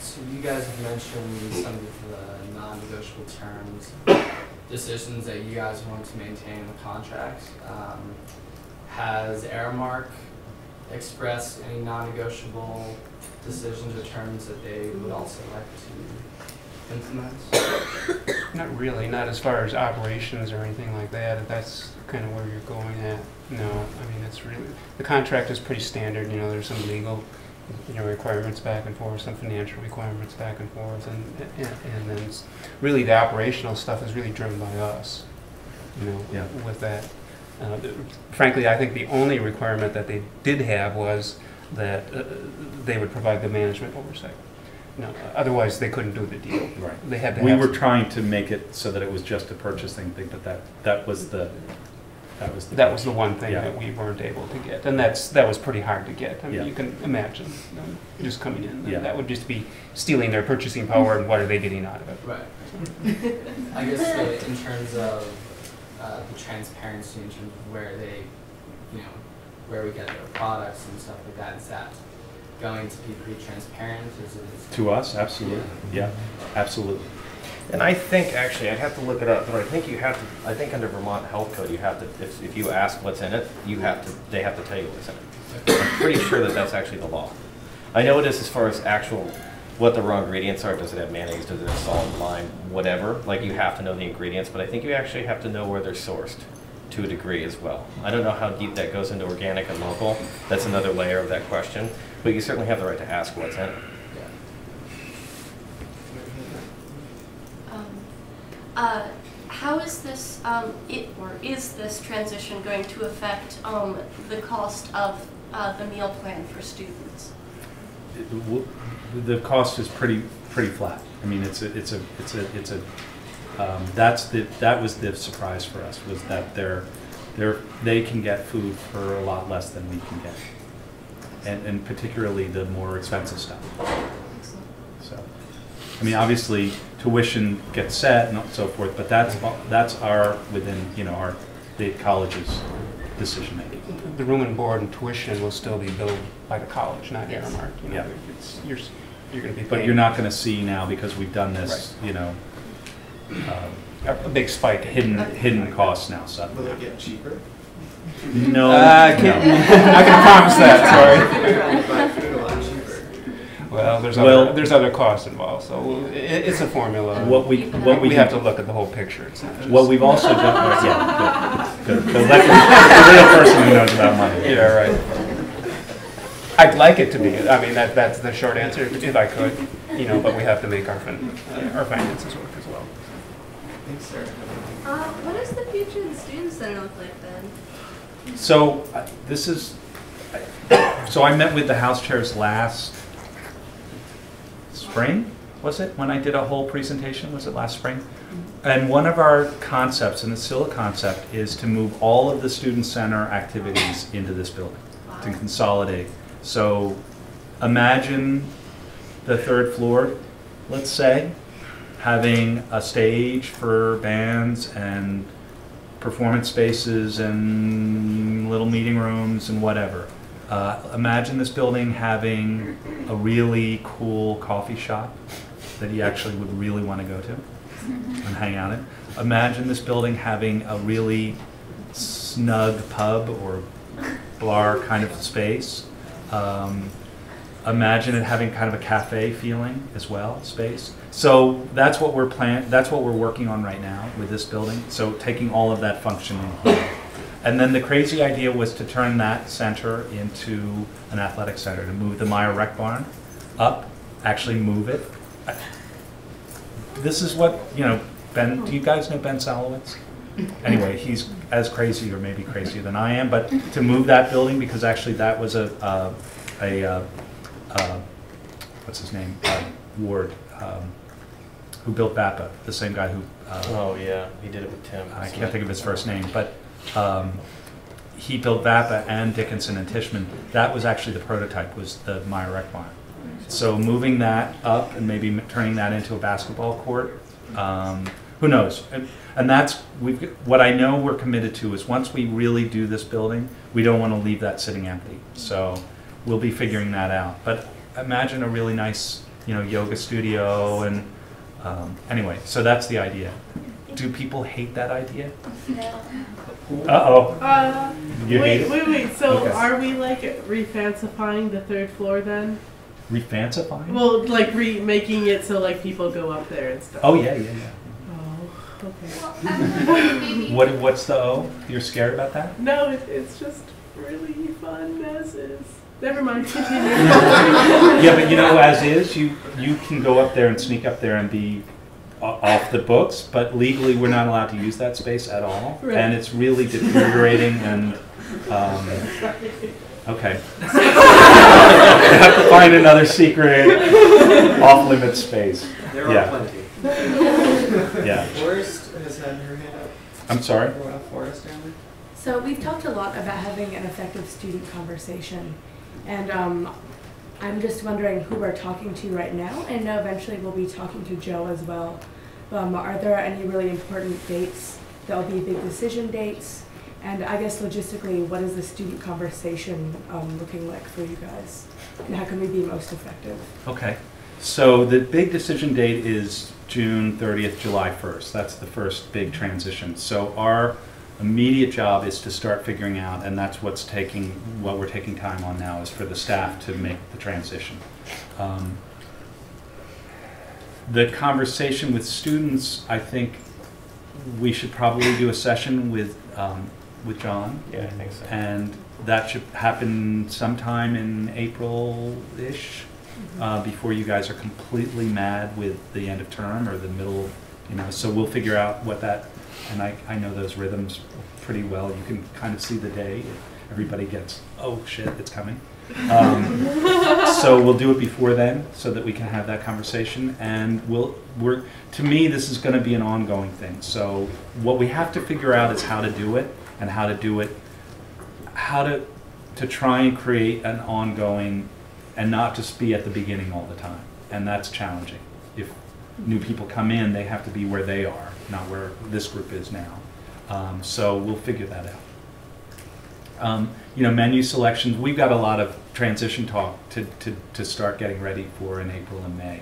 So you guys have mentioned some of the non-negotiable terms, decisions that you guys want to maintain in the contract. Has Aramark expressed any non-negotiable decisions or terms that they would also like to implement? Not really, not as far as operations or anything like that. If that's kind of where you're going at. No, I mean, it's really, the contract is pretty standard. You know, there's some legal, you know, requirements back and forth, some financial requirements back and forth, and then really the operational stuff is really driven by us. You know, Yeah. with that. Frankly, I think the only requirement that they did have was that they would provide the management oversight. No, otherwise they couldn't do the deal. Right. They had to. We have were trying to make it so that it was just a purchasing thing, but that was the one thing Yeah. that we weren't able to get, and that was pretty hard to get. I mean, Yeah. you can imagine just coming in. Yeah. That would just be stealing their purchasing power, and what are they getting out of it? Right. I guess in terms of the transparency, in terms of where they, you know, where we get their products and stuff like that, is that going to be pretty transparent? To us, absolutely. Yeah, absolutely. And I think, actually, I'd have to look it up, but I think you have to, I think under Vermont Health Code, you have to, if you ask what's in it, they have to tell you what's in it. I'm pretty sure that that's actually the law. I know it is as far as actual, what the raw ingredients are. Does it have mayonnaise? Does it have salt, lime, whatever? Like, you have to know the ingredients, but I think you actually have to know where they're sourced to a degree as well. I don't know how deep that goes into organic and local. That's another layer of that question, but you certainly have the right to ask what's in it. how is this, is this transition going to affect the cost of the meal plan for students? The cost is pretty flat. I mean, that was the surprise for us, was that they can get food for a lot less than we can get, and particularly the more expensive stuff. So, I mean, obviously tuition gets set and so forth, but that's within the college's decision making. The room and board and tuition will still be billed by the college, not Yes. Aramark. Yeah. You're going to be. But you're not going to see now, because we've done this, right. A big spike, hidden costs now suddenly. Will it get cheaper? No, I can promise that. Sorry. Buy food a lot cheaper. Well, there's other costs involved, so it's a formula. What we have to look at the whole picture. It's not just what we've also done, yeah, good. The real person who knows about money. Yeah, right. I'd like it to be. I mean, that's the short answer. If I could, but we have to make our finances work as well. Thanks, sir. What does the future of the student center look like then? So so I met with the house chairs last spring, was it? When I did a whole presentation, was it last spring? And one of our concepts, and it's still a concept, is to move all of the student center activities into this building, to consolidate. So imagine the third floor, let's say, having a stage for bands and performance spaces and little meeting rooms and whatever. Imagine this building having a really cool coffee shop that you actually would really want to go to and hang out in. Imagine this building having a really snug pub or bar kind of space. Imagine it having kind of a cafe feeling as well, space. So that's what we're working on right now with this building. So taking all of that function in here. And then the crazy idea was to turn that center into an athletic center, to move the Meyer Rec Barn up, actually move it. This is what, Ben, do you guys know Ben Salowitz? Anyway, he's as crazy or maybe crazier than I am, but to move that building, because actually that was what's his name, Ward, who built BAPA, the same guy who... oh yeah, he did it with Tim. I can't think of his first name, but he built BAPA and Dickinson and Tishman. That was actually the prototype, was the Meyer Rec Barn. So moving that up and maybe turning that into a basketball court, who knows? And that's, what I know we're committed to is once we really do this building, we don't want to leave that sitting empty. So we'll be figuring that out. But imagine a really nice, yoga studio and anyway, so that's the idea. Do people hate that idea? No. Uh-oh. You hate it? Wait. So okay. Are we like refancifying the third floor then? Refancifying? Well, like making it so like people go up there and stuff. Oh yeah. Oh, okay. What's the O? You're scared about that? No, it's just really fun as is. Never mind. Continue. Yeah, but as is, you can go up there and sneak up there and be off the books, but legally we're not allowed to use that space at all, right. And it's really deteriorating and okay. You have to find another secret off-limit space. There are plenty. Yeah. Forrest has had her hand up. I'm sorry? Forrest down there? So we've talked a lot about having an effective student conversation, and I'm just wondering who we're talking to right now, and eventually we'll be talking to Joe as well. Are there any really important dates that will be big decision dates? And I guess logistically, what is the student conversation looking like for you guys? And how can we be most effective? Okay. So the big decision date is June 30th, July 1st. That's the first big transition. So our immediate job is to start figuring out, and that's what we're taking time on now, is for the staff to make the transition. The conversation with students, I think we should probably do a session with John. Yeah, I think so. And that should happen sometime in April-ish, before you guys are completely mad with the end of term or the middle You know, so we'll figure out what that, and I know those rhythms pretty well. You can kind of see the day. Everybody gets, oh shit, it's coming. So we'll do it before then so that we can have that conversation, and to me, this is going to be an ongoing thing. So what we have to figure out is how to do it, and how to try and create an ongoing, and not just be at the beginning all the time. And that's challenging. If new people come in, they have to be where they are, not where this group is now. So we'll figure that out. You know, menu selections, we've got a lot of transition talk to start getting ready for in April and May.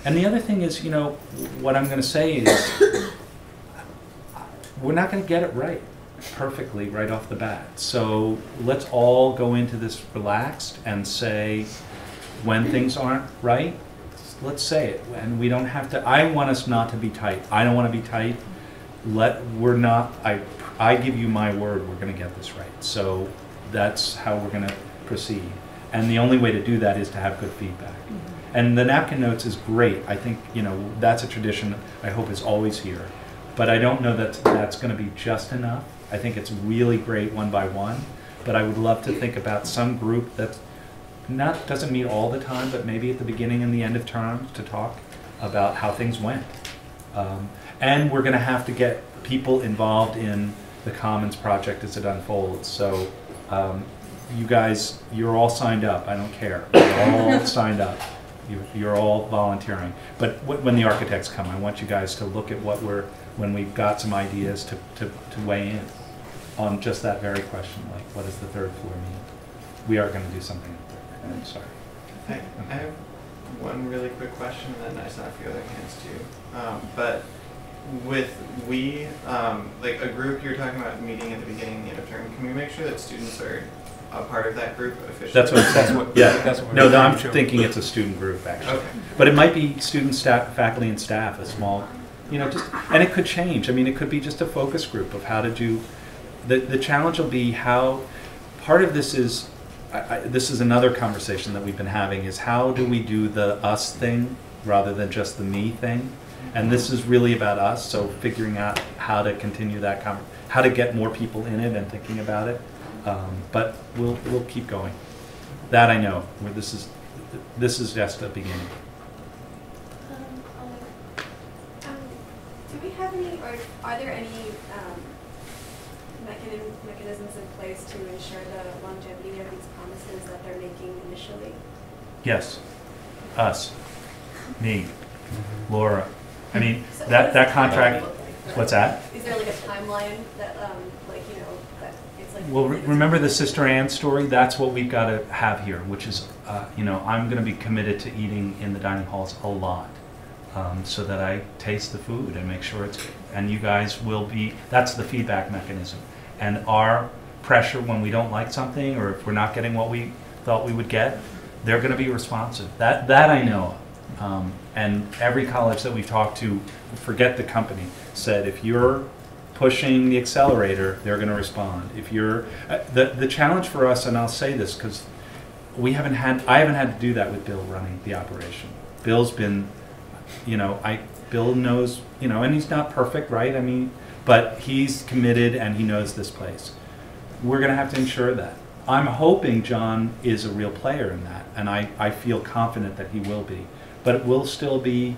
And the other thing is, you know, what I'm going to say is we're not going to get it right perfectly right off the bat. So let's all go into this relaxed and say when things aren't right, let's say it. And we don't have to, I want us not to be tight. I don't want to be tight. I give you my word, we're going to get this right. So that's how we're going to proceed. And the only way to do that is to have good feedback. Mm-hmm. And the napkin notes is great. I think, you know, that's a tradition I hope is always here. But I don't know that that's going to be just enough. I think it's really great one by one. But I would love to think about some group that doesn't meet all the time, but maybe at the beginning and the end of terms to talk about how things went. And we're going to have to get people involved in the Commons project as it unfolds. So you guys, you're all signed up. I don't care. You're all signed up. You're all volunteering. But when the architects come, I want you guys to look at when we've got some ideas to weigh in on just that very question, like what does the third floor mean? We are going to do something up there. I'm sorry. I have one really quick question, and then I saw a few other hands too. But with like a group you're talking about meeting at the beginning and the end of term, can we make sure that students are a part of that group officially? That's what no, I'm thinking it's a student group actually. Okay. But it might be student, staff, faculty, and staff, a small, you know, and it could change. I mean, it could be just a focus group of how to do. The challenge will be how. Part of this is, this is another conversation that we've been having, is how do we do the us thing rather than just the me thing? And this is really about us, so figuring out how to continue that how to get more people in it and thinking about it. But we'll keep going. That I know. This is just a beginning. Do we have any, or are there any mechanisms in place to ensure the longevity of these promises that they're making initially? Yes. Us. Me. Laura. I mean, so that contract, what's that? Is there like a timeline that, like, you know, that it's like... Well, remember the Sister Anne story? That's what we've got to have here, which is, you know, I'm going to be committed to eating in the dining halls a lot so that I taste the food and make sure it's good. And you guys will be, that's the feedback mechanism. And our pressure when we don't like something or if we're not getting what we thought we would get, they're going to be responsive. That I know of. And every college that we've talked to, forget the company, said if you're pushing the accelerator, they're going to respond. If you're the challenge for us, and I'll say this because I haven't had to do that with Bill running the operation. Bill's been, you know, Bill knows, you know, and he's not perfect, right? I mean, but he's committed and he knows this place. We're going to have to ensure that. I'm hoping John is a real player in that, and I feel confident that he will be. But we'll still be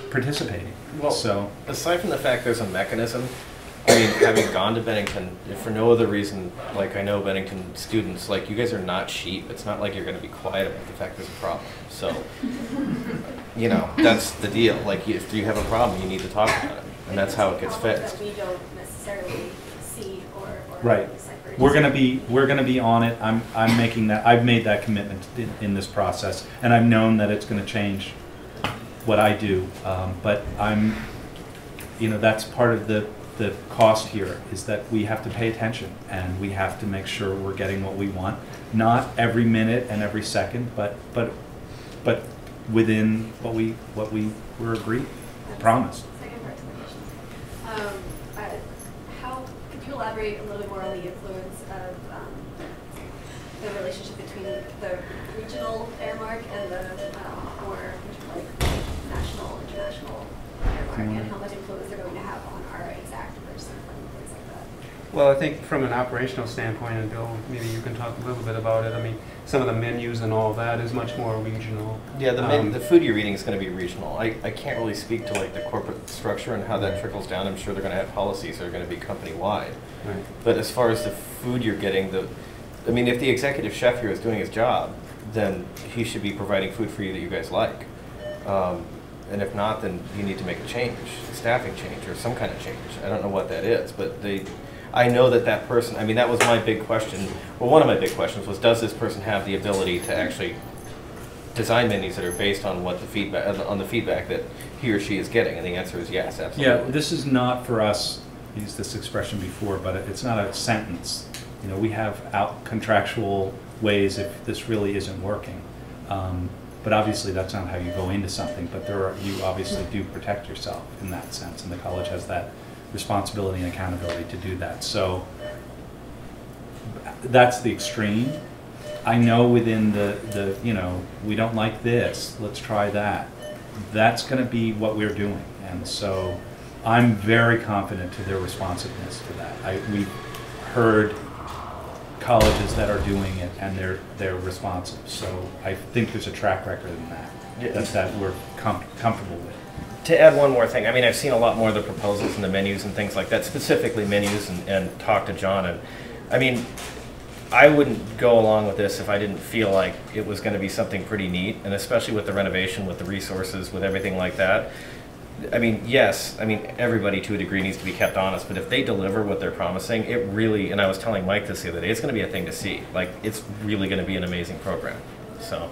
participating. Well, so aside from the fact there's a mechanism, I mean, having gone to Bennington, if for no other reason, like I know Bennington students, like you guys are not sheep. It's not like you're going to be quiet about the fact there's a problem. So, you know, that's the deal. Like if you have a problem, you need to talk about it, and that's how it gets fixed. That we don't necessarily see or right. We're gonna be on it. I'm making that. I've made that commitment in this process, and I've known that it's going to change what I do. But you know, that's part of the cost here is that we have to pay attention and we have to make sure we're getting what we want. Not every minute and every second, but within what we were agreed, promised. Second part to the question. How could you elaborate a little bit more on the influence of the relationship between the regional Aramark and the more like national, international Aramark, and how much influence they're going to have on our exact person and things like that. Well, I think from an operational standpoint, and Bill, maybe you can talk a little bit about it. I mean, some of the menus and all that is much more regional. Yeah, the food you're eating is going to be regional. I can't really speak to like the corporate structure and how that trickles down. I'm sure they're going to have policies that are going to be company-wide. Right. But as far as the food you're getting, I mean, if the executive chef here is doing his job, then he should be providing food for you that you guys like. And if not, then you need to make a change, a staffing change or some kind of change. I don't know what that is, but I know that person, I mean, that was my big question. Well, one of my big questions was, does this person have the ability to actually design menus that are based on what the feedback that he or she is getting? And the answer is yes, absolutely. Yeah, this is not for us, used this expression before, but it's not a sentence. You know, we have contractual ways if this really isn't working. But obviously that's not how you go into something, but you obviously do protect yourself in that sense, and the college has that responsibility and accountability to do that. So that's the extreme. I know within the you know, we don't like this, let's try that. That's going to be what we're doing, and so I'm very confident to their responsiveness to that. We've heard colleges that are doing it, and they're responsive. So I think there's a track record in that that we're comfortable with. To add one more thing, I mean, I've seen a lot more of the proposals and the menus and things like that, specifically menus, and talk to John. And I mean, I wouldn't go along with this if I didn't feel like it was going to be something pretty neat, and especially with the renovation, with the resources, with everything like that. I mean, yes, I mean, everybody to a degree needs to be kept honest, but if they deliver what they're promising, it really, and I was telling Mike this the other day, it's going to be a thing to see. Like, it's really going to be an amazing program. So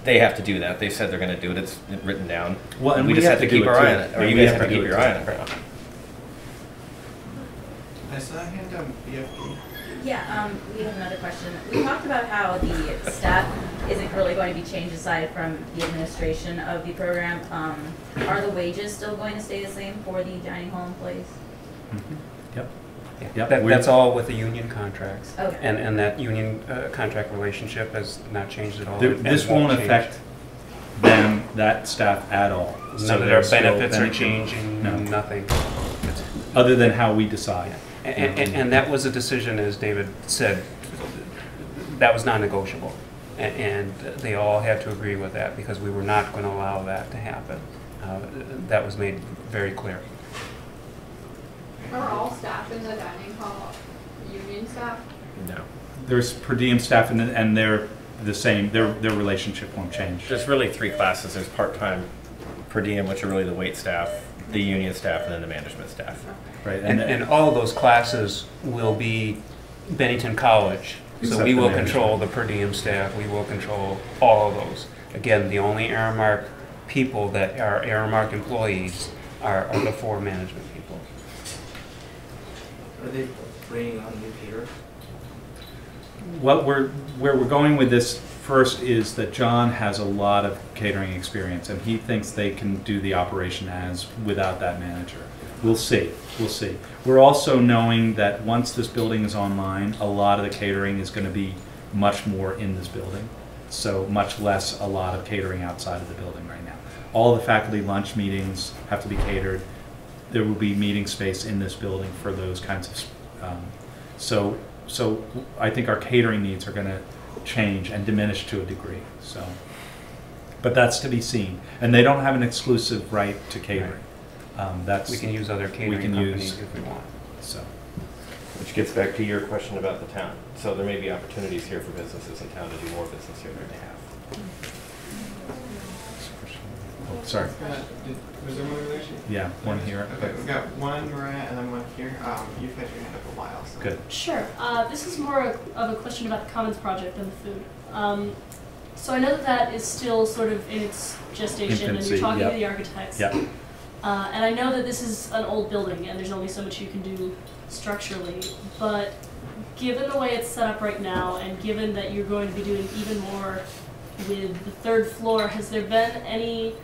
they have to do that. They said they're going to do it. It's written down. Well, and we just have to keep our eye on it. Or you guys have to keep your eye on it. I saw a hand on BFP. Yeah, we have another question. We talked about how the staff isn't really going to be changed aside from the administration of the program. Are the wages still going to stay the same for the dining hall employees? Mm-hmm. Yep. Yep. That's all with the union contracts. Okay. And that union contract relationship has not changed at all. This won't affect them, that staff at all. None of their benefits are changing, no. Nothing. Other than how we decide. And that was a decision, as David said, that was non-negotiable. And they all had to agree with that because we were not going to allow that to happen. That was made very clear. Are all staff in the dining hall union staff? No. There's per diem staff, and they're the same. Their relationship won't change. There's really three classes. There's part-time, per diem, which are really the wait staff, the union staff, and then the management staff. Right. And all of those classes will be Bennington College. So we will control the per diem staff. We will control all of those. Again, the only Aramark people that are Aramark employees are the 4 management people. Are they bringing on new caterers? Where we're going with this first is that John has a lot of catering experience, and he thinks they can do the operation without that manager. We'll see. We'll see. We're also knowing that once this building is online, a lot of the catering is going to be much more in this building. So much less a lot of catering outside of the building right now. All the faculty lunch meetings have to be catered. There will be meeting space in this building for those kinds of. So I think our catering needs are going to change and diminish to a degree. So, but that's to be seen. And they don't have an exclusive right to catering. We can use other catering companies if we want. So, which gets back to your question about the town. So there may be opportunities here for businesses in town to do more business here than they have. oh, sorry. Was there one relation? Yeah, one here. Okay, we've got one Mariah and then one here. You've had your hand up a while. So. Good. Sure. This is more of a question about the Commons project than the food. So I know that is still sort of in its gestation, and you're talking to the architects. Yeah. And I know that this is an old building, and there's only so much you can do structurally. But given the way it's set up right now, and given that you're going to be doing even more with the 3rd floor, has there been any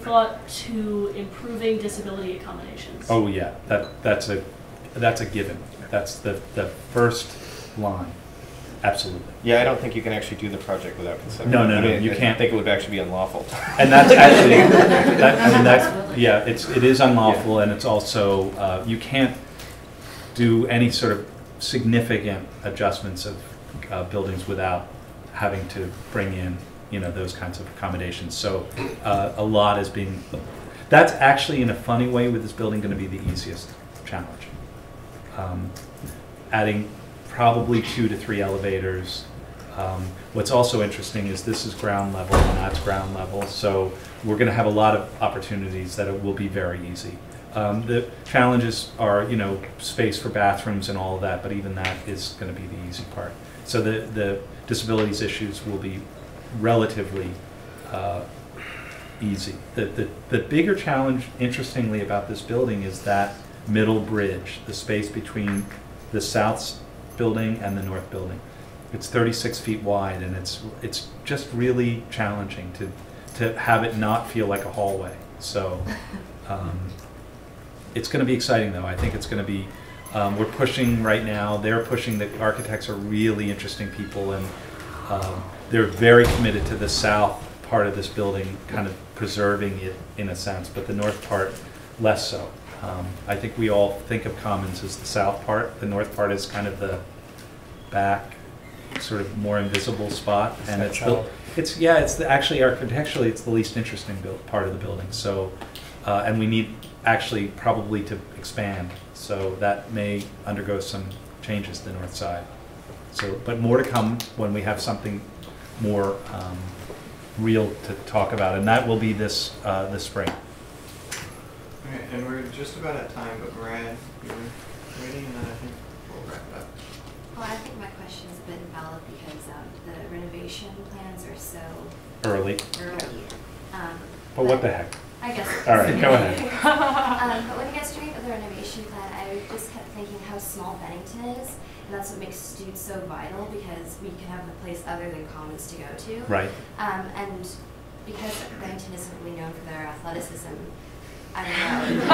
thought to improving disability accommodations? Oh yeah, that's a given. That's the first line. Absolutely. Yeah, I don't think you can actually do the project without consent. No, no, I no, mean, you I can't. think it would actually be unlawful. And that's actually, it is unlawful, and it's also, you can't do any sort of significant adjustments of buildings without having to bring in, those kinds of accommodations. So a lot is being, that's actually in a funny way with this building going to be the easiest challenge. Adding probably 2 to 3 elevators. What's also interesting is this is ground level and that's ground level, so we're going to have a lot of opportunities that it will be very easy. The challenges are, space for bathrooms and all of that, but even that is going to be the easy part. So the disabilities issues will be relatively easy. The bigger challenge, interestingly, about this building is that middle bridge, the space between the south building and the north building. It's 36 feet wide, and it's just really challenging to have it not feel like a hallway. So it's going to be exciting, though. I think it's going to be, we're pushing right now, they're pushing, the architects are really interesting people, and they're very committed to the south part of this building, kind of preserving it in a sense, but the north part less so. I think we all think of Commons as the south part. The north part is kind of the back, sort of more invisible spot, and actually architecturally it's the least interesting part of the building. So, and we need actually probably to expand. So that may undergo some changes to the north side. So, but more to come when we have something more real to talk about, and that will be this spring. Okay, and we're just about at time, but Mariah, you were waiting, and then I think we'll wrap it up. Well, I think my question is a bit invalid because the renovation plans are so early. But what the heck? I guess. All right, go ahead. But when you guys were talking about the renovation plan, I just kept thinking how small Bennington is, and that's what makes students so vital, because we can have a place other than Commons to go to. Right. And because Bennington isn't really known for their athleticism, I don't know.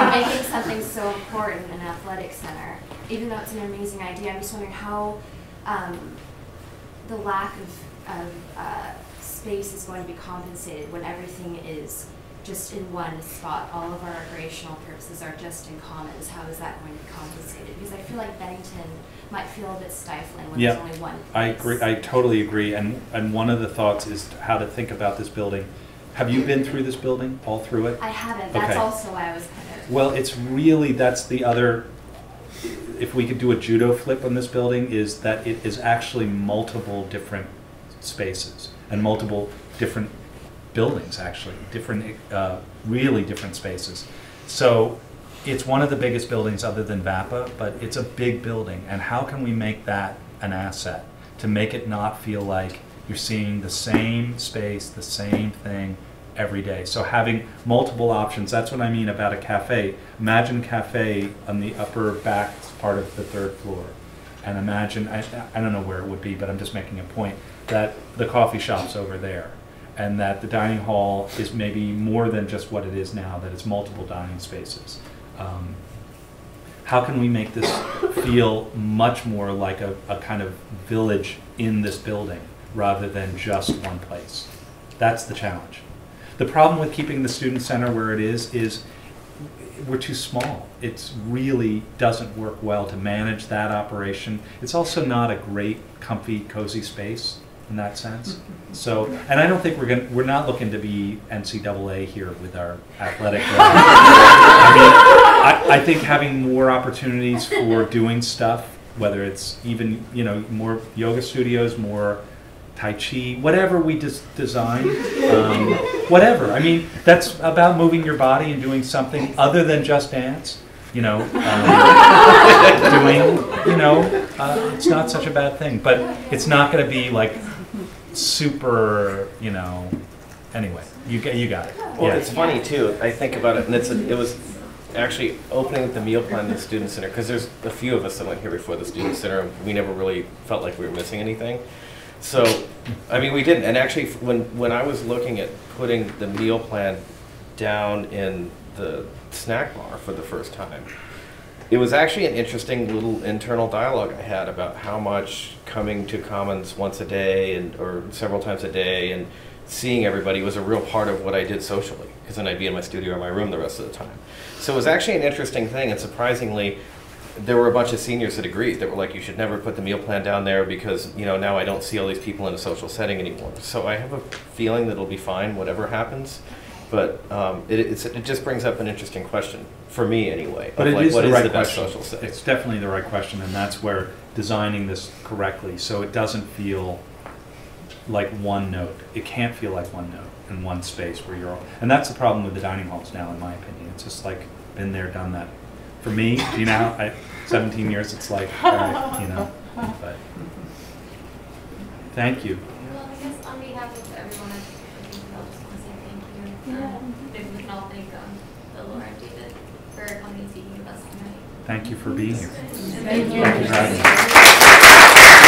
We're making something so important, an athletic center, even though it's an amazing idea. I'm just wondering how the lack of space is going to be compensated when everything is just in one spot. All of our recreational purposes are just in Commons. How is that going to be compensated? Because I feel like Bennington might feel a bit stifling when there's only one place. I agree. I totally agree. And one of the thoughts is how to think about this building. Have you been through this building, all through it? I haven't. That's also why I was kind of... Well, it's really, that's the other, if we could do a judo flip on this building, is that it is actually multiple different spaces and multiple different buildings, actually, different, really different spaces. So it's one of the biggest buildings other than VAPA, but it's a big building. And how can we make that an asset to make it not feel like you're seeing the same space, the same thing every day? So having multiple options, that's what I mean about a cafe. Imagine a cafe on the upper back part of the 3rd floor. And imagine, I don't know where it would be, but I'm just making a point, that the coffee shop's over there. And that the dining hall is maybe more than just what it is now, that it's multiple dining spaces. How can we make this feel much more like a kind of village in this building, rather than just one place? That's the challenge. The problem with keeping the student center where it is we're too small. It really doesn't work well to manage that operation. It's also not a great, comfy, cozy space in that sense. So, and I don't think we're not looking to be NCAA here with our athletic. I think having more opportunities for doing stuff, whether it's even, more yoga studios, more Tai Chi, whatever we design, whatever. I mean, that's about moving your body and doing something other than just dance. It's not such a bad thing, but it's not going to be like super, anyway, you got it. Well, it's funny too, I think about it, and it was actually opening the meal plan in the Student Center, because there's a few of us that went here before the Student Center, and we never really felt like we were missing anything. So, I mean, we didn't. And actually, when I was looking at putting the meal plan down in the snack bar for the first time, it was actually an interesting little internal dialogue I had about how much coming to Commons once a day or several times a day and seeing everybody was a real part of what I did socially, because then I'd be in my studio or my room the rest of the time. So it was actually an interesting thing, and surprisingly, there were a bunch of seniors that agreed, that were like, you should never put the meal plan down there because, you know, now I don't see all these people in a social setting anymore. So I have a feeling that it'll be fine, whatever happens. But it just brings up an interesting question, for me anyway. But it is the right question. Social setting? It's definitely the right question, and that's where designing this correctly so it doesn't feel like one note. It can't feel like one note in one space where you're all, and that's the problem with the dining halls now, in my opinion. It's just like, been there, done that. For me, you know, 17 years, it's like, all right, you know, but thank you. Well, I guess on behalf of everyone, I just want to say thank you. Maybe we can all thank Bill, Laura, and David for coming and speaking with us tonight. Thank you for being here. Thank you. Thank you.